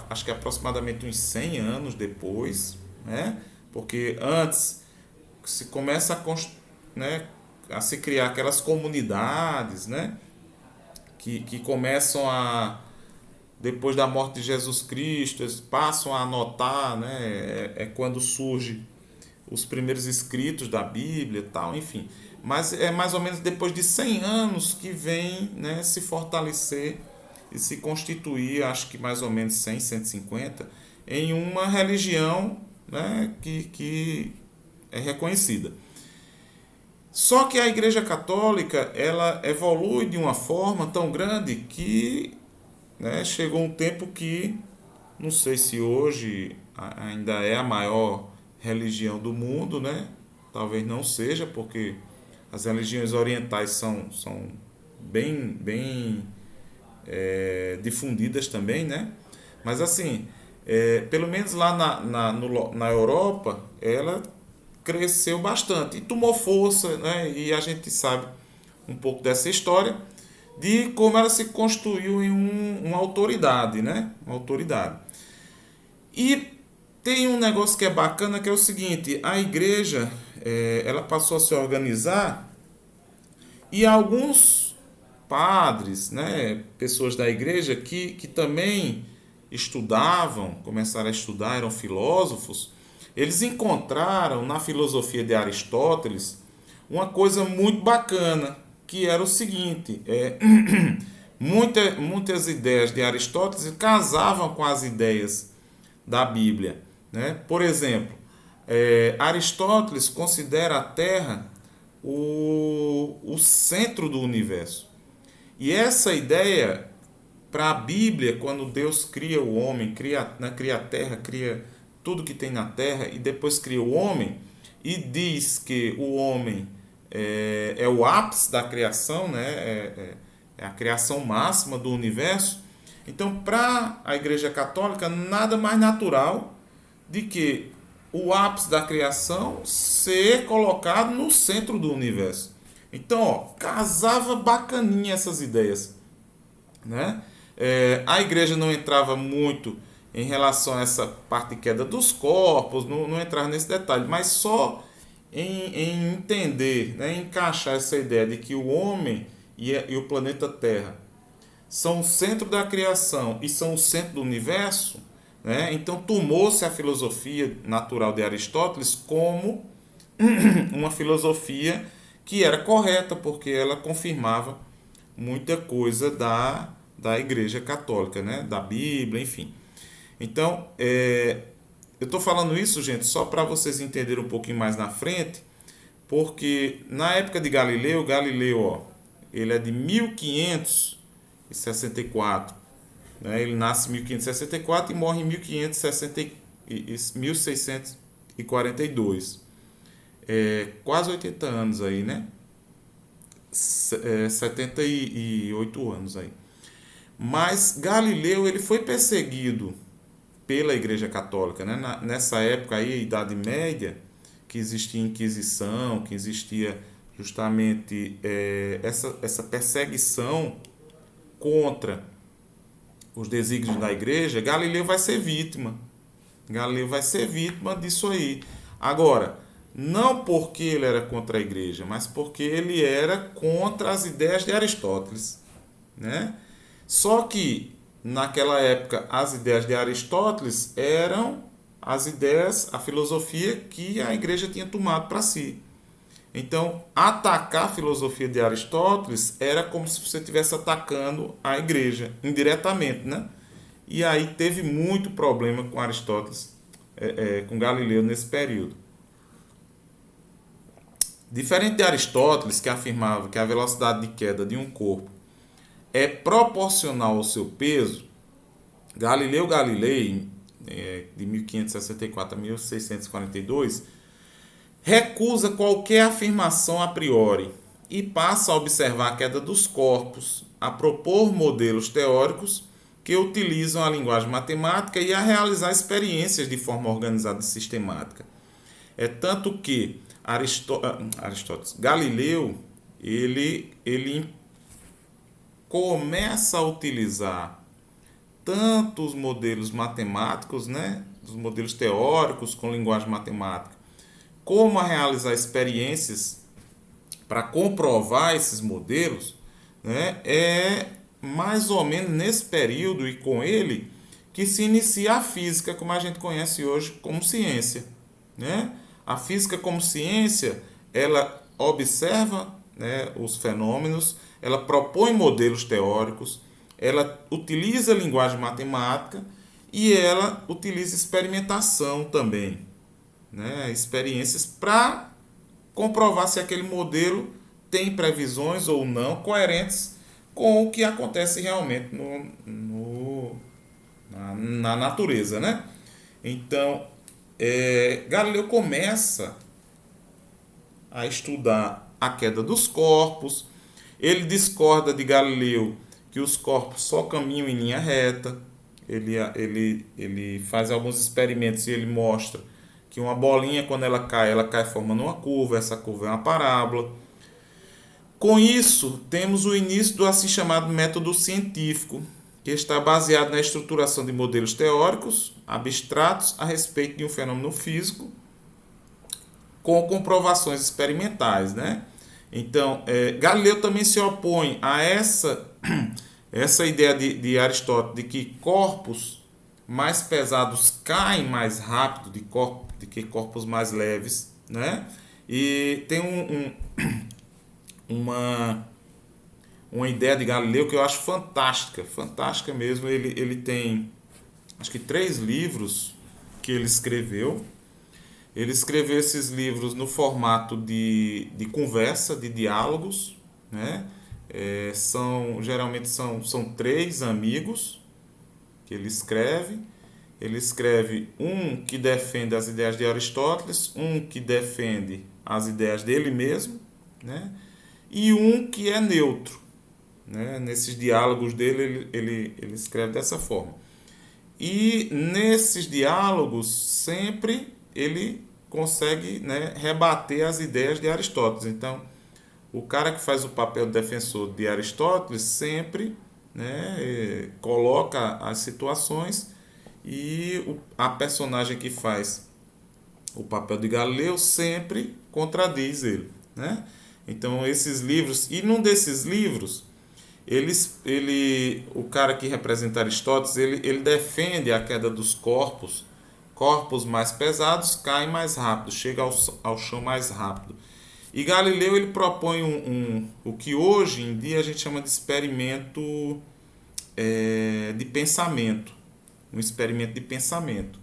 acho que aproximadamente uns 100 anos depois, né? Porque antes se começa né, a se criar aquelas comunidades, né, que começam depois da morte de Jesus Cristo, eles passam a anotar, né, quando surge os primeiros escritos da Bíblia e tal, enfim. Mas é mais ou menos depois de 100 anos que vem, né, se fortalecer e se constituir, acho que mais ou menos 100, 150, em uma religião, né, que é reconhecida. Só que a Igreja Católica ela evolui de uma forma tão grande que, né, chegou um tempo que, não sei se hoje ainda é a maior religião do mundo, né? Talvez não seja, porque as religiões orientais são bem difundidas também, né? Mas assim, pelo menos lá na Europa, ela cresceu bastante e tomou força, né? E a gente sabe um pouco dessa história de como ela se construiu em uma autoridade, né? Uma autoridade. E tem um negócio que é bacana, que é o seguinte: a igreja ela passou a se organizar e alguns padres, né, pessoas da igreja que também estudavam, começaram a estudar, eram filósofos, eles encontraram na filosofia de Aristóteles uma coisa muito bacana, que era o seguinte: muitas ideias de Aristóteles casavam com as ideias da Bíblia, né? Por exemplo, Aristóteles considera a Terra o centro do universo. E essa ideia, para a Bíblia, quando Deus cria o homem, cria a terra, cria tudo que tem na terra e depois cria o homem, e diz que o homem é o ápice da criação, né? É a criação máxima do universo. Então, para a Igreja Católica, nada mais natural de que o ápice da criação ser colocado no centro do universo. Então, ó, casava bacaninha essas ideias, né? A igreja não entrava muito em relação a essa parte de queda dos corpos, não entrava nesse detalhe, mas só em entender, né, encaixar essa ideia de que o homem e o planeta Terra são o centro da criação e são o centro do universo, né? Então tomou-se a filosofia natural de Aristóteles como uma filosofia que era correta, porque ela confirmava muita coisa da Igreja Católica, né? Da Bíblia, enfim. Então, eu estou falando isso, gente, só para vocês entenderem um pouquinho mais na frente, porque na época de Galileu, ó, ele é de 1564, né? Ele nasce em 1564 e morre em 1642. Quase 80 anos aí, né? 78 anos aí. Mas Galileu ele foi perseguido pela Igreja Católica, né? Nessa época aí, Idade Média, que existia Inquisição, que existia justamente essa perseguição contra os desígnios da Igreja, Galileu vai ser vítima. Galileu vai ser vítima disso aí. Agora, não porque ele era contra a Igreja, mas porque ele era contra as ideias de Aristóteles, né? Só que naquela época as ideias de Aristóteles eram as ideias, a filosofia que a Igreja tinha tomado para si. Então, atacar a filosofia de Aristóteles era como se você estivesse atacando a Igreja indiretamente, né? E aí teve muito problema com Aristóteles, com Galileu nesse período. Diferente de Aristóteles, que afirmava que a velocidade de queda de um corpo é proporcional ao seu peso, Galileu Galilei, de 1564 a 1642, recusa qualquer afirmação a priori e passa a observar a queda dos corpos, a propor modelos teóricos que utilizam a linguagem matemática e a realizar experiências de forma organizada e sistemática. É tanto que Aristóteles, Galileu, ele começa a utilizar tanto os modelos matemáticos, né, os modelos teóricos com linguagem matemática, como a realizar experiências para comprovar esses modelos, né, é mais ou menos nesse período e com ele que se inicia a física como a gente conhece hoje como ciência, né? A física como ciência, ela observa, né, os fenômenos, ela propõe modelos teóricos, ela utiliza a linguagem matemática e ela utiliza experimentação também, né, experiências para comprovar se aquele modelo tem previsões ou não coerentes com o que acontece realmente na natureza, né? Então, Galileu começa a estudar a queda dos corpos. Ele discorda de Galileu que os corpos só caminham em linha reta. Ele faz alguns experimentos e ele mostra que uma bolinha, quando ela cai formando uma curva, essa curva é uma parábola. Com isso, temos o início do assim chamado método científico, que está baseado na estruturação de modelos teóricos abstratos a respeito de um fenômeno físico, com comprovações experimentais, né? Então, Galileu também se opõe a essa ideia de Aristóteles de que corpos mais pesados caem mais rápido de que corpos mais leves, né? E tem uma ideia de Galileu que eu acho fantástica, fantástica mesmo. Ele tem, acho que 3 livros que ele escreveu. Ele escreveu esses livros no formato de conversa, de diálogos, né? Geralmente são 3 amigos que ele escreve. Ele escreve um que defende as ideias de Aristóteles, um que defende as ideias dele mesmo, né? E um que é neutro, né? Nesses diálogos dele ele escreve dessa forma. E nesses diálogos sempre ele consegue, né, rebater as ideias de Aristóteles. Então, o cara que faz o papel de defensor de Aristóteles sempre, né, coloca as situações, e a personagem que faz o papel de Galileu sempre contradiz ele, né? Então esses livros, e num desses livros, o cara que representa Aristóteles, ele defende a queda dos corpos. Corpos mais pesados caem mais rápido, chegam ao chão mais rápido. E Galileu ele propõe o que hoje em dia a gente chama de experimento de pensamento. Um experimento de pensamento.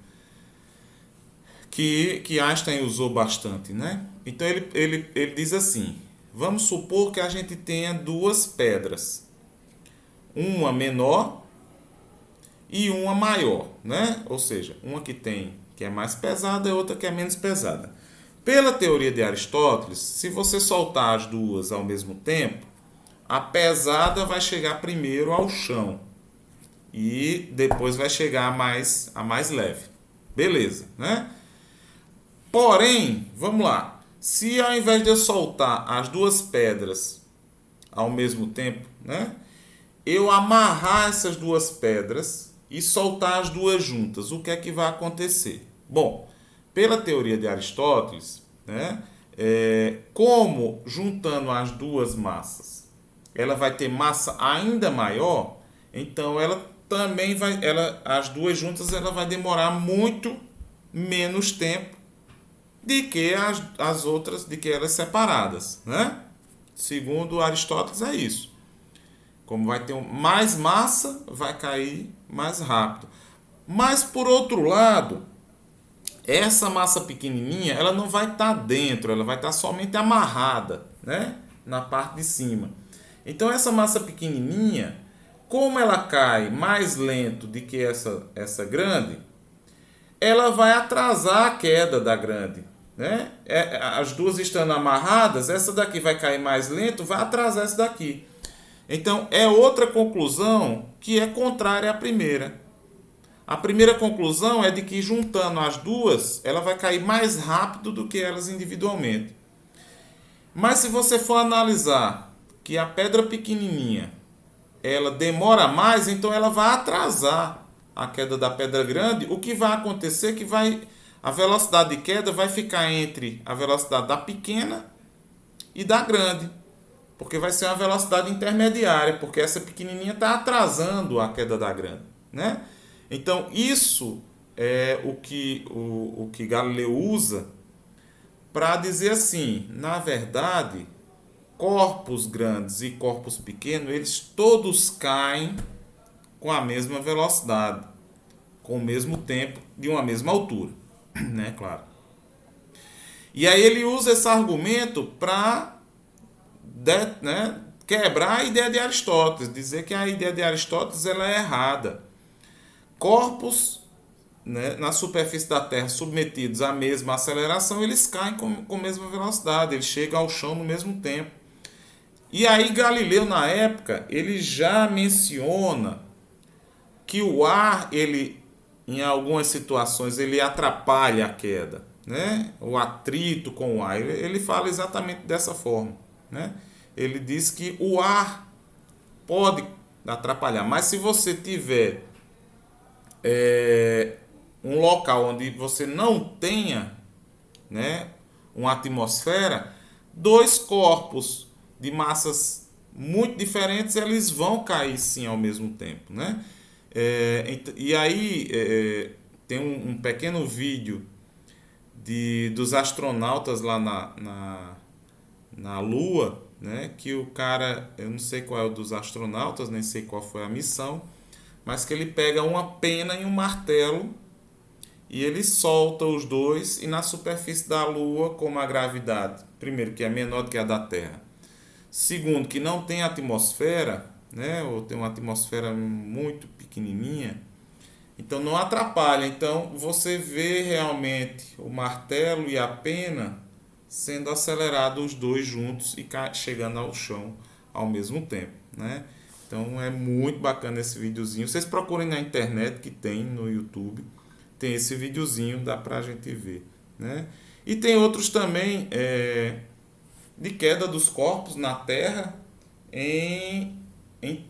Que Einstein usou bastante, né? Então ele diz assim: vamos supor que a gente tenha duas pedras, uma menor e uma maior, né? Ou seja, uma que é mais pesada e outra que é menos pesada. Pela teoria de Aristóteles, se você soltar as duas ao mesmo tempo, a pesada vai chegar primeiro ao chão e depois vai chegar a mais leve. Beleza, né? Porém, vamos lá. Se ao invés de eu soltar as duas pedras ao mesmo tempo, né, eu amarrar essas duas pedras e soltar as duas juntas, o que é que vai acontecer? Bom, pela teoria de Aristóteles, né, como juntando as duas massas, ela vai ter massa ainda maior, então ela também vai, as duas juntas, ela vai demorar muito menos tempo de que as outras, de que elas separadas, né? Segundo Aristóteles é isso. Como vai ter mais massa, vai cair mais rápido. Mas por outro lado, essa massa pequenininha, ela não vai estar dentro, ela vai estar somente amarrada, né? Na parte de cima. Então essa massa pequenininha, como ela cai mais lento do que essa grande, ela vai atrasar a queda da grande, né? As duas estando amarradas, essa daqui vai cair mais lento, vai atrasar essa daqui. Então é outra conclusão que é contrária à primeira. A primeira conclusão é de que juntando as duas, ela vai cair mais rápido do que elas individualmente. Mas se você for analisar que a pedra pequenininha, ela demora mais, então ela vai atrasar a queda da pedra grande. O que vai acontecer é que a velocidade de queda vai ficar entre a velocidade da pequena e da grande, porque vai ser uma velocidade intermediária, porque essa pequenininha está atrasando a queda da grande, né? Então isso é o que Galileu usa para dizer assim, na verdade, corpos grandes e corpos pequenos, eles todos caem com a mesma velocidade, com o mesmo tempo, de uma mesma altura, né, claro. E aí ele usa esse argumento para, né, quebrar a ideia de Aristóteles, dizer que a ideia de Aristóteles ela é errada. Corpos, né, na superfície da Terra submetidos à mesma aceleração, eles caem com a mesma velocidade, eles chegam ao chão no mesmo tempo. E aí Galileu, na época, ele já menciona que o ar, ele, em algumas situações, ele atrapalha a queda, né? O atrito com o ar. Ele fala exatamente dessa forma, né? Ele diz que o ar pode atrapalhar, mas se você tiver um local onde você não tenha, né, uma atmosfera, dois corpos de massas muito diferentes, eles vão cair sim ao mesmo tempo, né? E aí tem um pequeno vídeo dos astronautas lá na Lua, né? Que o cara, eu não sei qual é o dos astronautas, nem sei qual foi a missão, mas que ele pega uma pena e um martelo e ele solta os dois, e na superfície da Lua, como a gravidade, primeiro, que é menor do que a da Terra, segundo, que não tem atmosfera, né, ou tem uma atmosfera muito pequenininha, então não atrapalha. Então você vê realmente o martelo e a pena sendo acelerados os dois juntos e chegando ao chão ao mesmo tempo, né? Então é muito bacana esse videozinho. Vocês procurem na internet, que tem no YouTube. Tem esse videozinho, dá pra gente ver, né? E tem outros também de queda dos corpos na Terra em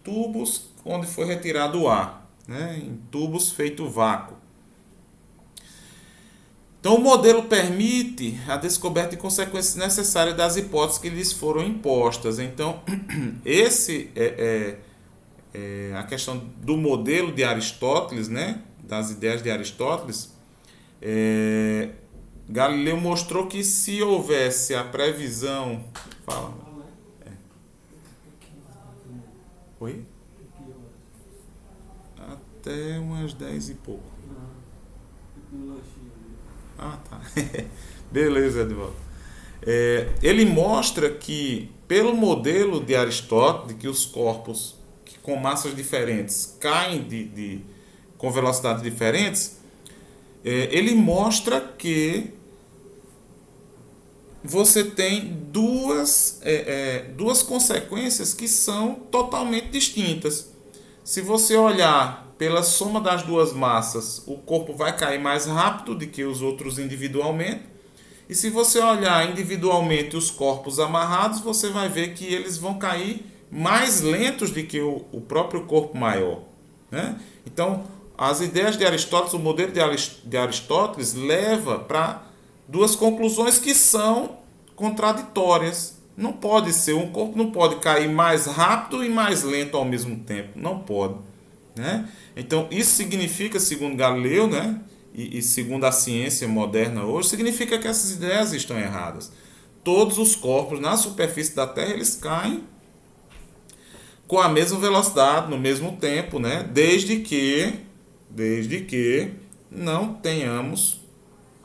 tubos onde foi retirado o ar, né? Em tubos feito vácuo. Então, o modelo permite a descoberta de consequências necessárias das hipóteses que lhes foram impostas. Então, esse é a questão do modelo de Aristóteles, né? Das ideias de Aristóteles. Galileu mostrou que se houvesse a previsão... Fala. Oi? Até umas 10 e pouco. Ah, tá. Beleza, Edvaldo. Ele mostra que, pelo modelo de Aristóteles, que os corpos que com massas diferentes caem com velocidades diferentes, ele mostra que você tem duas consequências que são totalmente distintas. Se você olhar pela soma das duas massas, o corpo vai cair mais rápido do que os outros individualmente. E se você olhar individualmente os corpos amarrados, você vai ver que eles vão cair mais lentos do que o próprio corpo maior, né? Então, as ideias de Aristóteles, o modelo de Aristóteles leva para duas conclusões que são contraditórias. Não pode ser, um corpo não pode cair mais rápido e mais lento ao mesmo tempo. Não pode, né? Então, isso significa, segundo Galileu, né, e segundo a ciência moderna hoje, significa que essas ideias estão erradas. Todos os corpos na superfície da Terra, eles caem com a mesma velocidade, no mesmo tempo, né, desde que não tenhamos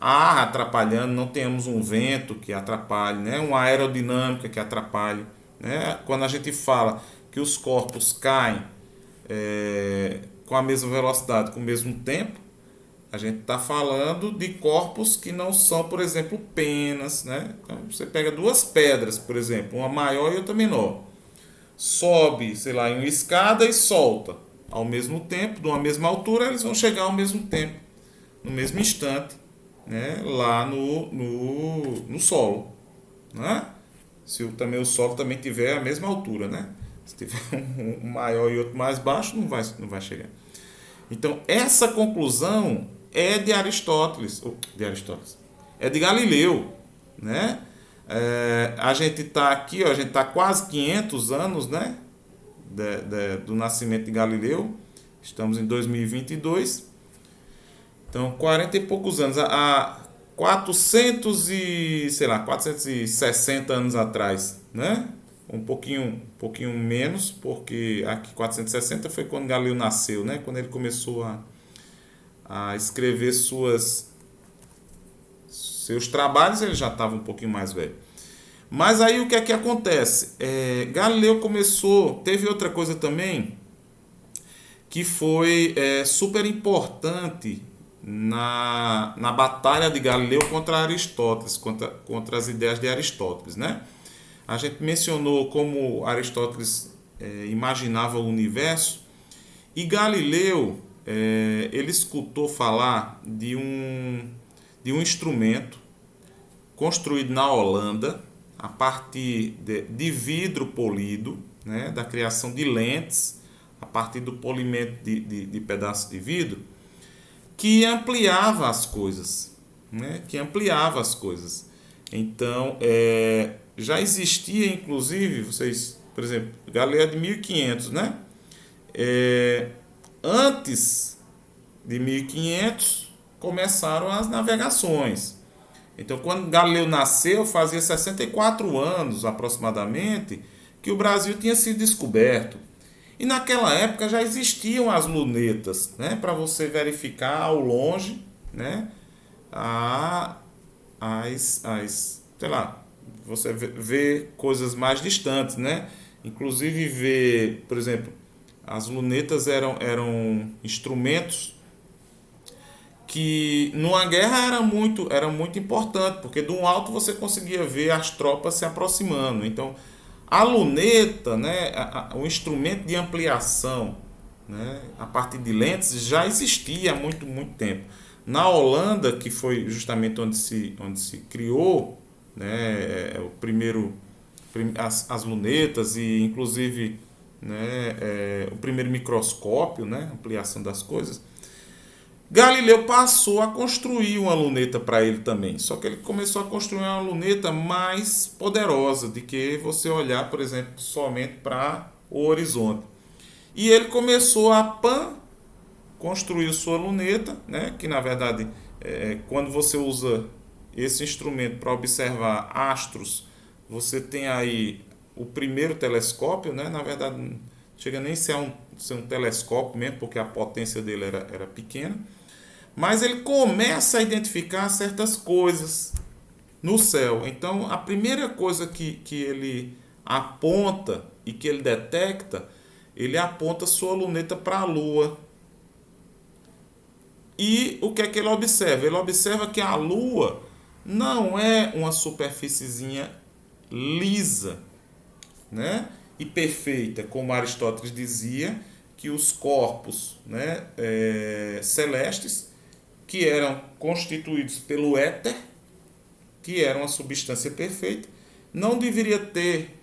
ar atrapalhando, não tenhamos um vento que atrapalhe, né, uma aerodinâmica que atrapalhe, né? Quando a gente fala que os corpos caem com a mesma velocidade, com o mesmo tempo, a gente está falando de corpos que não são, por exemplo, penas, né? Então, você pega duas pedras, por exemplo, uma maior e outra menor. Sobe, sei lá, em uma escada e solta. Ao mesmo tempo, de uma mesma altura, eles vão chegar ao mesmo tempo, no mesmo instante, né? Lá no solo, né? Se também o solo também tiver a mesma altura, né? Se tiver um maior e outro mais baixo, não vai chegar. Então, essa conclusão é de Aristóteles, é de Galileu, né? A gente está aqui, ó, a gente está quase 500 anos, né, do nascimento de Galileu. Estamos em 2022. Então, 40 e poucos anos, há 460 anos atrás, né? Um pouquinho menos, porque aqui 460 foi quando Galileu nasceu, né? Quando ele começou a escrever seus trabalhos, ele já estava um pouquinho mais velho. Mas aí o que é que acontece? Galileu teve outra coisa também que foi super importante na batalha de Galileu contra Aristóteles, contra as ideias de Aristóteles, né? A gente mencionou como Aristóteles imaginava o universo, e Galileu ele escutou falar de um instrumento construído na Holanda a partir de vidro polido, né, da criação de lentes a partir do polimento de pedaços de vidro, que ampliava as coisas, né, Então, já existia, inclusive, vocês, por exemplo, Galileu é de 1500, né? Antes de 1500 começaram as navegações. Então, quando Galileu nasceu, fazia 64 anos aproximadamente que o Brasil tinha sido descoberto. E naquela época já existiam as lunetas, né, para você verificar ao longe, né, sei lá, você vê coisas mais distantes, né? Inclusive ver, por exemplo, as lunetas eram instrumentos que numa guerra era muito importante, porque de um alto você conseguia ver as tropas se aproximando. Então, A luneta, né, o instrumento de ampliação, né, a partir de lentes, já existia há muito, muito tempo. Na Holanda, que foi justamente onde se criou, né, o primeiro, as lunetas e inclusive, né, o primeiro microscópio, né, ampliação das coisas, Galileu passou a construir uma luneta para ele também. Só que ele começou a construir uma luneta mais poderosa do que você olhar, por exemplo, somente para o horizonte. E ele começou a construir sua luneta, né? Que na verdade, quando você usa esse instrumento para observar astros, você tem aí o primeiro telescópio, né? Na verdade, não chega nem a ser um telescópio mesmo, porque a potência dele era pequena. Mas ele começa a identificar certas coisas no céu. Então, a primeira coisa que ele aponta e que ele detecta, ele aponta sua luneta para a Lua. E o que é que ele observa? Ele observa que a Lua não é uma superfíciezinha lisa, né? E perfeita, como Aristóteles dizia, que os corpos, né, celestes, que eram constituídos pelo éter, que era uma substância perfeita, não deveria ter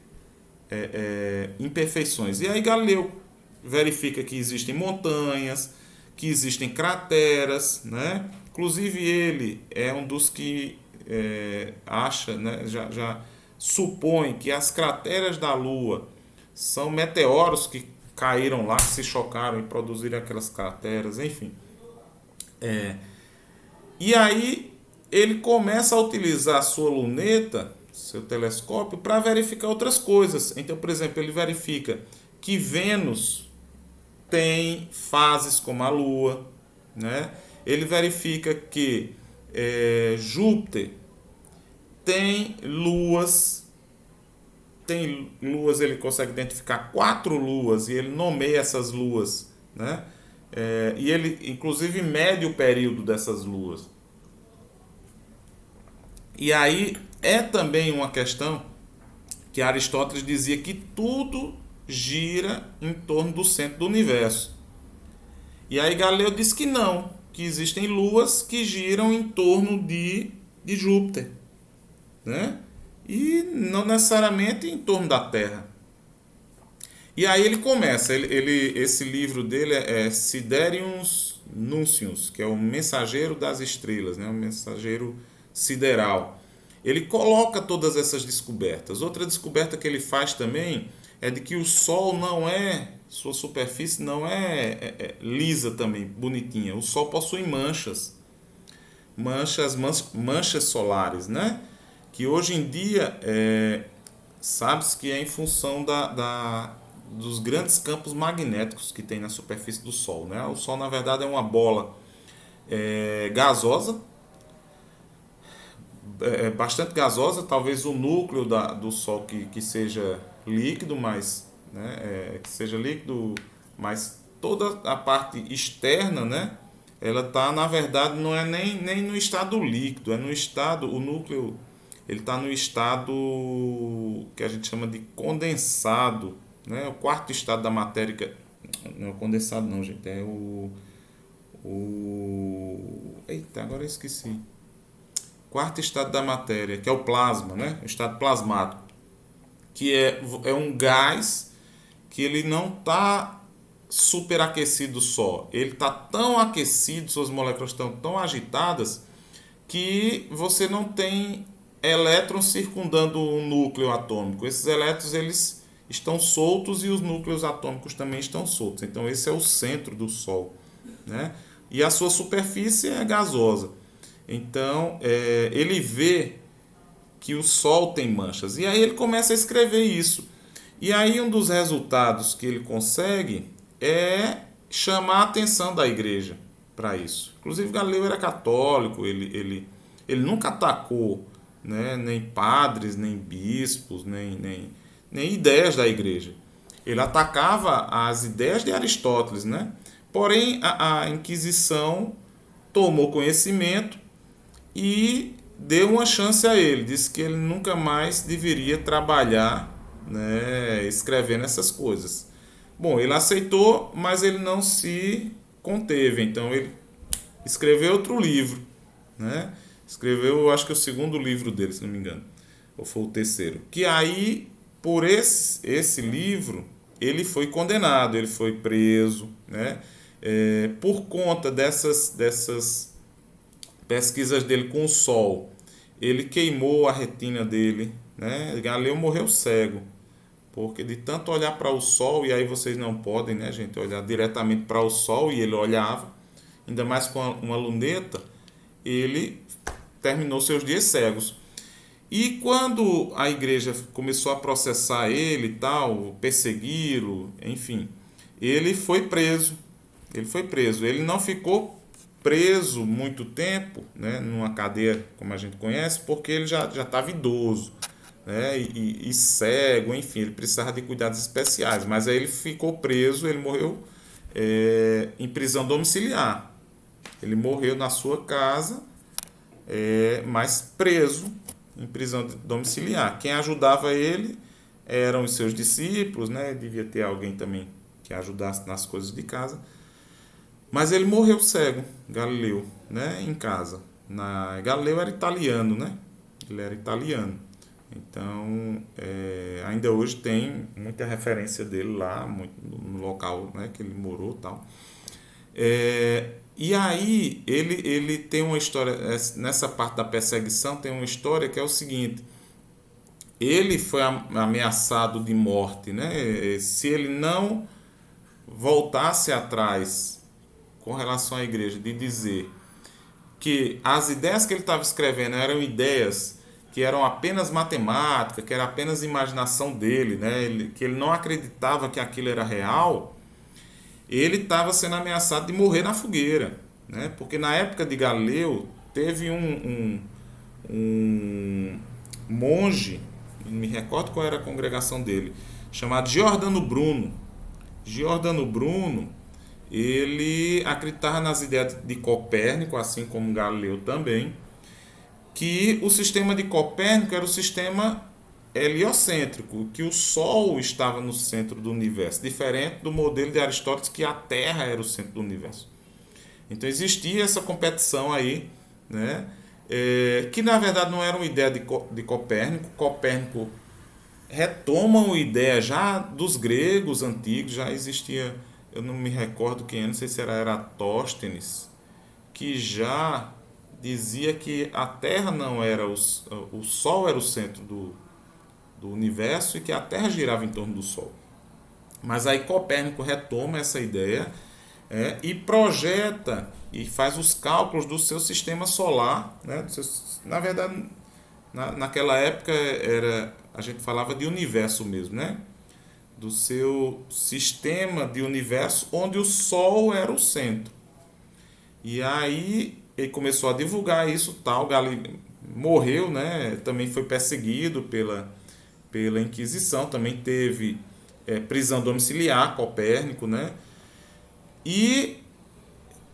imperfeições. E aí Galileu verifica que existem montanhas, que existem crateras, né? Inclusive ele é um dos que acha, né, já supõe que as crateras da Lua são meteoros que caíram lá, que se chocaram e produziram aquelas crateras, enfim. E aí ele começa a utilizar a sua luneta, seu telescópio, para verificar outras coisas. Então, por exemplo, ele verifica que Vênus tem fases como a Lua, né? Ele verifica que Júpiter tem luas, ele consegue identificar 4 luas e ele nomeia essas luas, né? E ele inclusive mede o período dessas luas. E aí é também uma questão que Aristóteles dizia que tudo gira em torno do centro do universo. E aí Galileu diz que não, que existem luas que giram em torno de Júpiter, né? E não necessariamente em torno da Terra. E aí ele começa, esse livro dele é Siderius Nuncius, que é o mensageiro das estrelas, né? O mensageiro sideral. Ele coloca todas essas descobertas. Outra descoberta que ele faz também é de que o Sol não é, sua superfície não é lisa também, bonitinha. O Sol possui manchas solares, né? Que hoje em dia sabe-se que é em função dos grandes campos magnéticos que tem na superfície do Sol, né? O Sol na verdade é uma bola gasosa, bastante gasosa, talvez o núcleo do Sol que seja líquido, que seja líquido, mas toda a parte externa, né, ela está, na verdade, não é nem no estado líquido, é no estado, o núcleo, ele está no estado que a gente chama de condensado, né, o quarto estado da matéria, não é condensado não, gente, é eita, agora eu esqueci. Quarto estado da matéria, que é o plasma, né? O estado plasmático, que é um gás que ele não está superaquecido só. Ele está tão aquecido, suas moléculas estão tão agitadas, que você não tem elétrons circundando o núcleo atômico. Esses elétrons eles estão soltos e os núcleos atômicos também estão soltos. Então esse é o centro do Sol, né? E a sua superfície é gasosa. Então, ele vê que o Sol tem manchas. E aí ele começa a escrever isso. E aí um dos resultados que ele consegue é chamar a atenção da igreja para isso. Inclusive Galileu era católico, ele nunca atacou, né, nem padres, nem bispos, nem ideias da igreja. Ele atacava as ideias de Aristóteles, né? Porém, a Inquisição tomou conhecimento e deu uma chance a ele. Disse que ele nunca mais deveria trabalhar né, escrevendo essas coisas. Bom, ele aceitou, mas ele não se conteve, então ele escreveu outro livro, né? Escreveu, acho que o segundo livro dele, se não me engano, ou foi o terceiro. Que aí, por esse livro, ele foi condenado, ele foi preso, né? Por conta dessas pesquisas dele com o sol, ele queimou a retina dele, né? Galileu morreu cego, porque de tanto olhar para o sol, e aí vocês não podem, né, gente, olhar diretamente para o sol, e ele olhava, ainda mais com uma luneta, ele terminou seus dias cegos. E quando a igreja começou a processar ele e tal, persegui-lo, enfim, ele foi preso. Ele foi preso. Ele não ficou preso muito tempo, né, numa cadeia como a gente conhece, porque ele já estava idoso, né, e cego, enfim, ele precisava de cuidados especiais. Mas aí ele ficou preso, ele morreu em prisão domiciliar. Ele morreu na sua casa, mas preso em prisão domiciliar. Quem ajudava ele eram os seus discípulos, né? Devia ter alguém também que ajudasse nas coisas de casa. Mas ele morreu cego, Galileu, né? Em casa. Galileu era italiano, né? Ele era italiano. Então, ainda hoje tem muita referência dele lá, no local, né, que ele morou e tal. E aí ele tem uma história, nessa parte da perseguição tem uma história que é o seguinte: ele foi ameaçado de morte, né? Se ele não voltasse atrás com relação à igreja, de dizer que as ideias que ele estava escrevendo eram ideias que eram apenas matemática, que era apenas imaginação dele, né? Que ele não acreditava que aquilo era real, ele estava sendo ameaçado de morrer na fogueira, né? Porque na época de Galileu teve um monge, não me recordo qual era a congregação dele, chamado Giordano Bruno. Giordano Bruno, ele acreditava nas ideias de Copérnico, assim como Galileu também, que o sistema de Copérnico era o sistema heliocêntrico, que o Sol estava no centro do universo, diferente do modelo de Aristóteles, que a Terra era o centro do universo. Então existia essa competição aí, né? Que na verdade não era uma ideia de Copérnico. Copérnico retoma uma ideia já dos gregos antigos, já existia, eu não me recordo quem, não sei se era Eratóstenes, que já dizia que a Terra não era o Sol era o centro do universo e que a Terra girava em torno do Sol. Mas aí Copérnico retoma essa ideia e projeta e faz os cálculos do seu sistema solar, né? Na verdade, naquela época a gente falava de universo mesmo, né? Do seu sistema de universo onde o Sol era o centro. E aí ele começou a divulgar isso, tal, Galileu morreu, né? Também foi perseguido pela Inquisição, também teve prisão domiciliar, Copérnico, né? E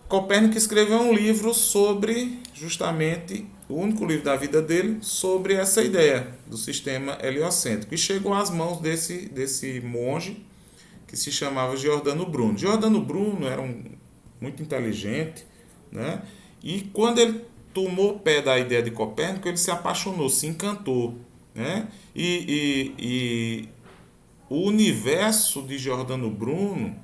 Copérnico escreveu um livro sobre, justamente, o único livro da vida dele, sobre essa ideia do sistema heliocêntrico. E chegou às mãos desse monge que se chamava Giordano Bruno. Giordano Bruno era muito inteligente, né? E quando ele tomou pé da ideia de Copérnico, ele se apaixonou, se encantou, né? E o universo de Giordano Bruno,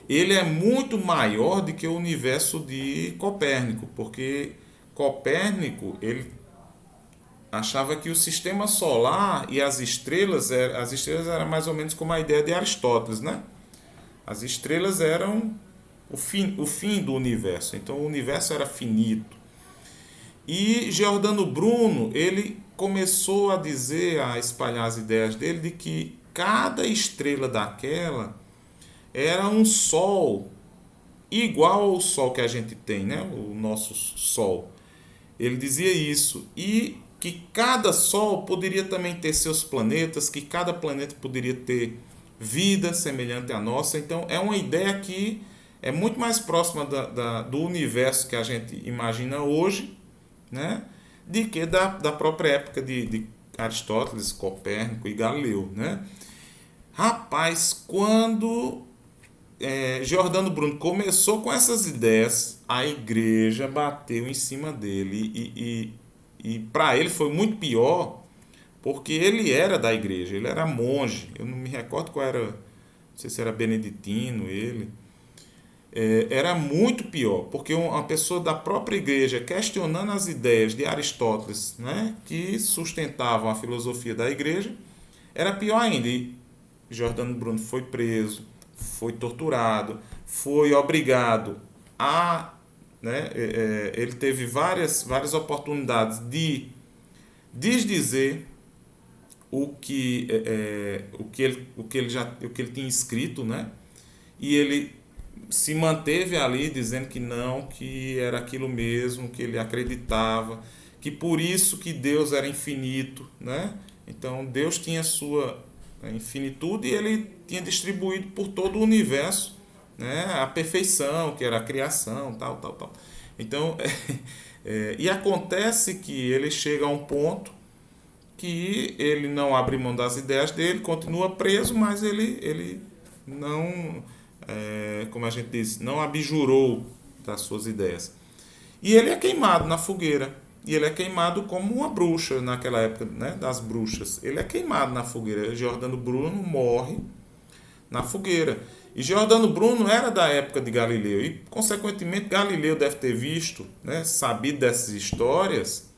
ele é muito maior do que o universo de Copérnico, porque Copérnico ele achava que o sistema solar e as estrelas eram mais ou menos como a ideia de Aristóteles, né? As estrelas eram o fim do universo, então o universo era finito. E Giordano Bruno, ele começou a dizer, a espalhar as ideias dele de que cada estrela daquela era um sol igual ao sol que a gente tem, né? O nosso sol. Ele dizia isso. E que cada sol poderia também ter seus planetas, que cada planeta poderia ter vida semelhante à nossa. Então é uma ideia que é muito mais próxima do universo que a gente imagina hoje, né? De que da própria época Aristóteles, Copérnico e Galileu, né? Rapaz, quando Giordano Bruno começou com essas ideias, a igreja bateu em cima dele e para ele foi muito pior, porque ele era da igreja, ele era monge, eu não me recordo qual era, não sei se era beneditino ele, era muito pior, porque uma pessoa da própria igreja questionando as ideias de Aristóteles, né, que sustentavam a filosofia da igreja, era pior ainda. E Giordano Bruno foi preso, foi torturado, foi obrigado a, né, ele teve várias oportunidades de desdizer o que ele tinha escrito, né? E ele se manteve ali dizendo que não, que era aquilo mesmo, que ele acreditava, que por isso que Deus era infinito, né? Então Deus tinha sua infinitude e ele tinha distribuído por todo o universo, né? A perfeição, que era a criação, tal, tal, tal. Então, e acontece que ele chega a um ponto que ele não abre mão das ideias dele, continua preso, mas ele não, como a gente diz, não abjurou das suas ideias. E ele é queimado na fogueira. E ele é queimado como uma bruxa naquela época, né, das bruxas. Ele é queimado na fogueira. Giordano Bruno morre na fogueira. E Giordano Bruno era da época de Galileu. E, consequentemente, Galileu deve ter visto, né, sabido dessas histórias.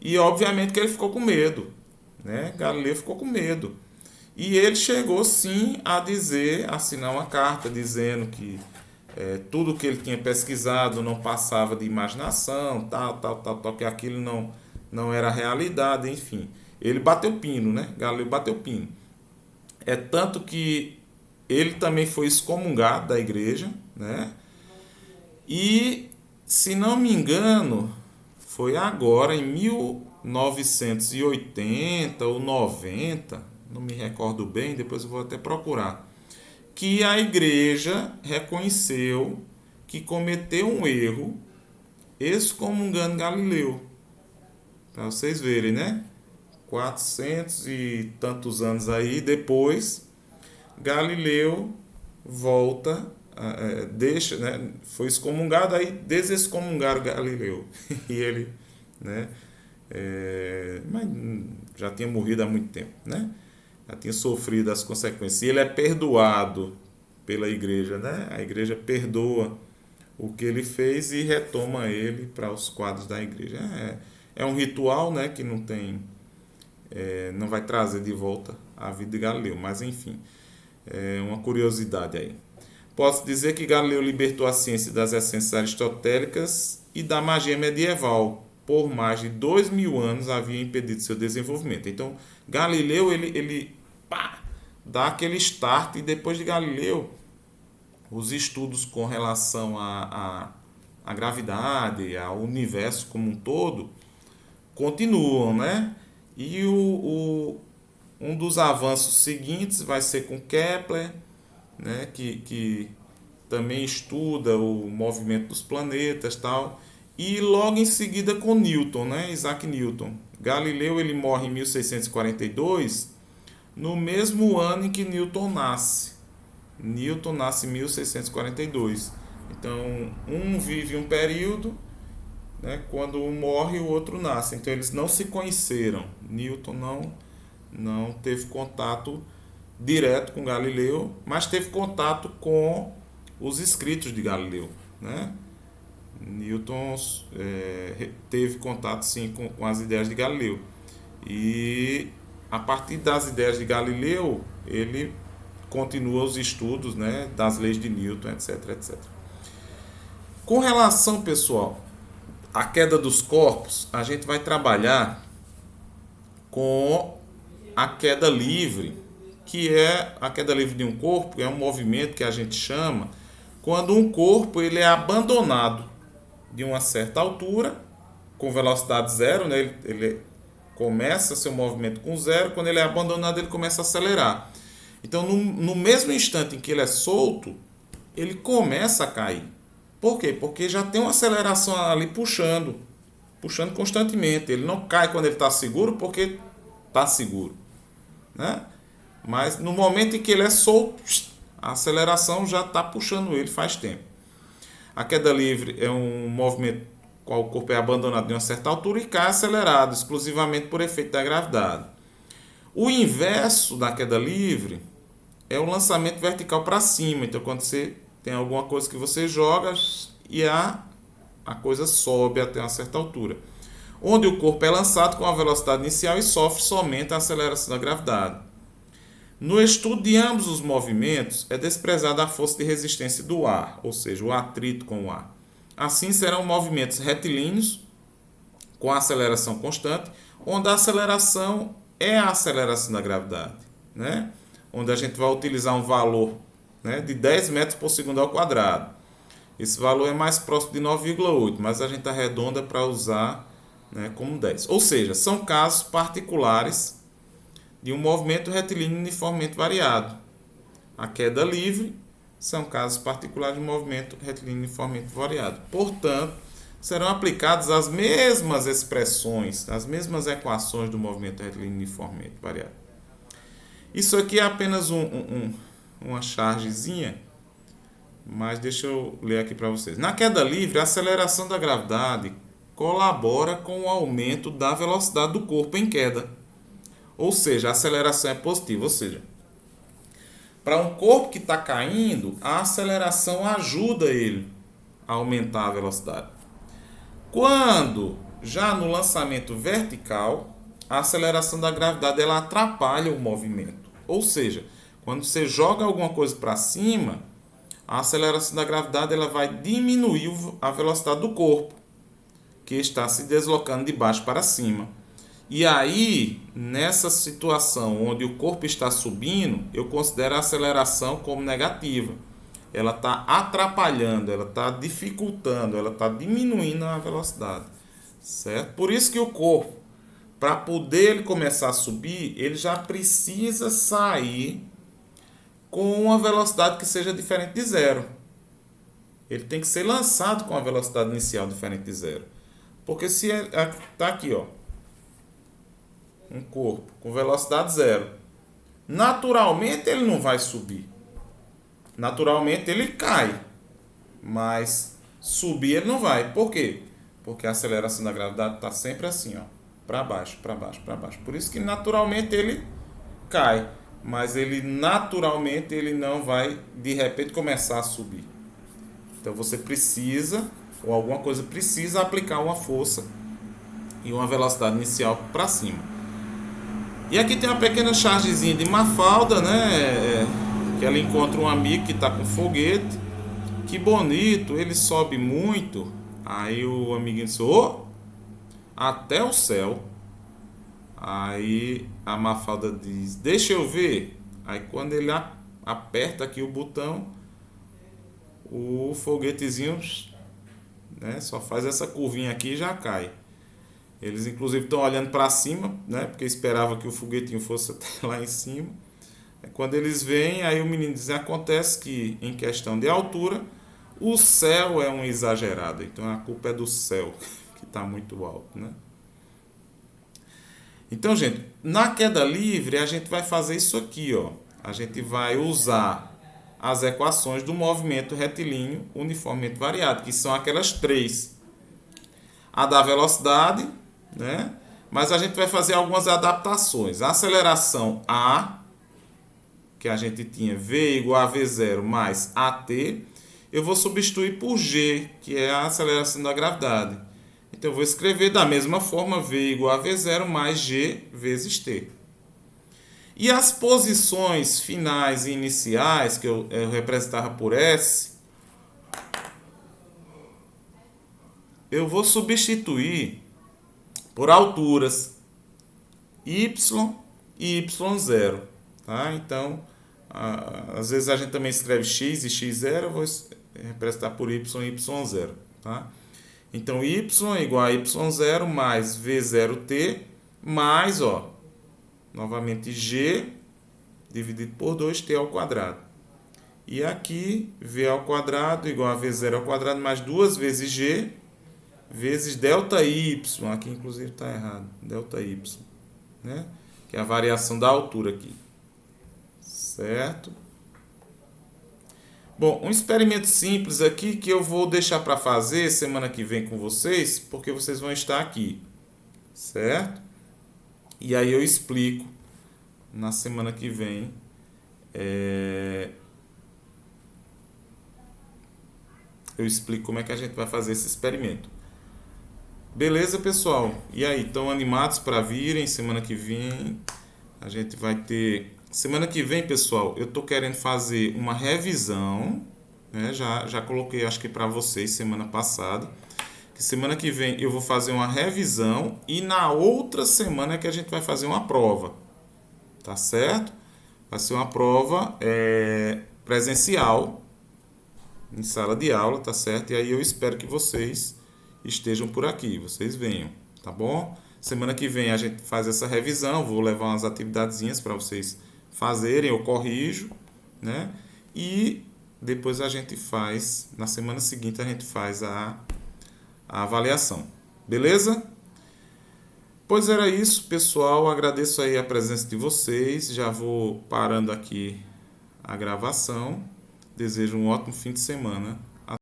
E, obviamente, que ele ficou com medo. Né? Galileu ficou com medo. E ele chegou, sim, a dizer, a assinar uma carta dizendo que tudo que ele tinha pesquisado não passava de imaginação, tal, tal, tal, tal, que aquilo não era realidade, enfim. Ele bateu pino, né? Galileu bateu pino. É tanto que ele também foi excomungado da igreja, né? E, se não me engano, foi agora, em 1980 ou 90, não me recordo bem, depois eu vou até procurar, que a igreja reconheceu que cometeu um erro excomungando Galileu. Para vocês verem, né? 400 e tantos anos aí depois, Galileu volta, deixa, né? Foi excomungado, aí desexcomungaram Galileu. E ele, né? Mas já tinha morrido há muito tempo, né? Já tinha sofrido as consequências. E ele é perdoado pela igreja, né? A igreja perdoa o que ele fez e retoma ele para os quadros da igreja. É um ritual, né, que não tem, não vai trazer de volta a vida de Galileu, mas enfim, é uma curiosidade aí. Posso dizer que Galileu libertou a ciência das essências aristotélicas e da magia medieval. Por mais de 2000 anos havia impedido seu desenvolvimento. Então, Galileu, ele dá aquele start, e depois de Galileu, os estudos com relação à gravidade, ao universo como um todo, continuam, né? E um dos avanços seguintes vai ser com Kepler, né? Que também estuda o movimento dos planetas, tal. E logo em seguida com Newton, né? Isaac Newton. Galileu ele morre em 1642, no mesmo ano em que Newton nasce. Newton nasce em 1642. Então, um vive um período, né? Quando um morre, o outro nasce. Então, eles não se conheceram. Newton não teve contato direto com Galileu, mas teve contato com os escritos de Galileu, né? Newton teve contato sim com as ideias de Galileu, e a partir das ideias de Galileu ele continua os estudos, né, das leis de Newton, etc, etc. Com relação, pessoal, à queda dos corpos, a gente vai trabalhar com a queda livre, que é a queda livre de um corpo, é um movimento que a gente chama quando um corpo ele é abandonado de uma certa altura, com velocidade zero, né? Ele começa seu movimento com zero, quando ele é abandonado ele começa a acelerar. Então, no mesmo instante em que ele é solto, ele começa a cair. Por quê? Porque já tem uma aceleração ali puxando constantemente. Ele não cai quando ele está seguro, porque tá seguro, né? Mas no momento em que ele é solto, a aceleração já está puxando ele faz tempo. A queda livre é um movimento qual o corpo é abandonado em uma certa altura e cai acelerado, exclusivamente por efeito da gravidade. O inverso da queda livre é o lançamento vertical para cima. Então, quando você tem alguma coisa que você joga e a coisa sobe até uma certa altura, onde o corpo é lançado com a velocidade inicial e sofre somente a aceleração da gravidade. No estudo de ambos os movimentos, é desprezada a força de resistência do ar, ou seja, o atrito com o ar. Assim, serão movimentos retilíneos, com aceleração constante, onde a aceleração é a aceleração da gravidade, né? Onde a gente vai utilizar um valor, né, de 10 metros por segundo ao quadrado. Esse valor é mais próximo de 9,8, mas a gente arredonda para usar, né, como 10. Ou seja, são casos particulares de um movimento retilíneo uniformemente variado. A queda livre são casos particulares de um movimento retilíneo uniformemente variado. Portanto, serão aplicadas as mesmas expressões, as mesmas equações do movimento retilíneo uniformemente variado. Isso aqui é apenas uma chargezinha, mas deixa eu ler aqui para vocês. Na queda livre, a aceleração da gravidade colabora com o aumento da velocidade do corpo em queda. Ou seja, a aceleração é positiva. Ou seja, para um corpo que está caindo, a aceleração ajuda ele a aumentar a velocidade. Quando já no lançamento vertical, a aceleração da gravidade ela atrapalha o movimento. Ou seja, quando você joga alguma coisa para cima, a aceleração da gravidade ela vai diminuir a velocidade do corpo, que está se deslocando de baixo para cima. E aí, nessa situação onde o corpo está subindo, eu considero a aceleração como negativa. Ela está atrapalhando, ela está dificultando, ela está diminuindo a velocidade, certo? Por isso que o corpo, para poder ele começar a subir, ele já precisa sair com uma velocidade que seja diferente de zero. Ele tem que ser lançado com a velocidade inicial diferente de zero. Porque se está aqui, ó, um corpo com velocidade zero, naturalmente ele não vai subir. Naturalmente ele cai, mas subir ele não vai. Por quê? Porque a aceleração da gravidade está sempre assim, ó, para baixo, para baixo, para baixo. Por isso que naturalmente ele cai, mas ele naturalmente ele não vai de repente começar a subir. Então você precisa, ou alguma coisa precisa aplicar uma força e uma velocidade inicial para cima. E aqui tem uma pequena chargezinha de Mafalda, né? Que ela encontra um amigo que está com foguete. Que bonito, ele sobe muito. Aí o amiguinho disse: "Oh, até o céu." Aí a Mafalda diz: "Deixa eu ver." Aí quando ele aperta aqui o botão, o foguetezinho, né, só faz essa curvinha aqui e já cai. Eles inclusive estão olhando para cima, né, porque esperava que o foguetinho fosse até lá em cima. Quando eles veem, aí o menino diz: "Acontece que em questão de altura, o céu é um exagerado. Então a culpa é do céu, que está muito alto, né?" Então, gente, na queda livre a gente vai fazer isso aqui, ó. A gente vai usar as equações do movimento retilíneo uniformemente variado, que são aquelas três. A da velocidade, né? Mas a gente vai fazer algumas adaptações. A aceleração A, que a gente tinha V igual a V0 mais AT, eu vou substituir por G, que é a aceleração da gravidade. Então eu vou escrever da mesma forma V igual a V0 mais G vezes T. E as posições finais e iniciais, que eu representava por S, eu vou substituir por alturas Y e Y0. Tá? Então, às vezes a gente também escreve X e X0, eu vou representar por Y e Y0. Tá? Então, Y é igual a Y0 mais V0T mais, ó, novamente G dividido por 2T ao quadrado. E aqui, V ao quadrado igual a V0 ao quadrado mais 2 vezes G vezes delta Y. Aqui, inclusive, está errado. Delta Y. Né? que é a variação da altura aqui. Certo? Bom, um experimento simples aqui que eu vou deixar para fazer semana que vem com vocês, porque vocês vão estar aqui, certo? E aí eu explico na semana que vem eu explico como é que a gente vai fazer esse experimento. Beleza, pessoal? E aí, estão animados para virem semana que vem? A gente vai ter... Semana que vem, pessoal, eu estou querendo fazer uma revisão, né? Já coloquei, acho que para vocês, semana passada. Que semana que vem eu vou fazer uma revisão e na outra semana é que a gente vai fazer uma prova. Tá certo? Vai ser uma prova presencial, em sala de aula, tá certo? E aí eu espero que vocês estejam por aqui, vocês venham, tá bom? Semana que vem a gente faz essa revisão, vou levar umas atividadezinhas para vocês fazerem, eu corrijo, né? E depois a gente faz, na semana seguinte a gente faz a avaliação, beleza? Pois era isso, pessoal, agradeço aí a presença de vocês, já vou parando aqui a gravação, desejo um ótimo fim de semana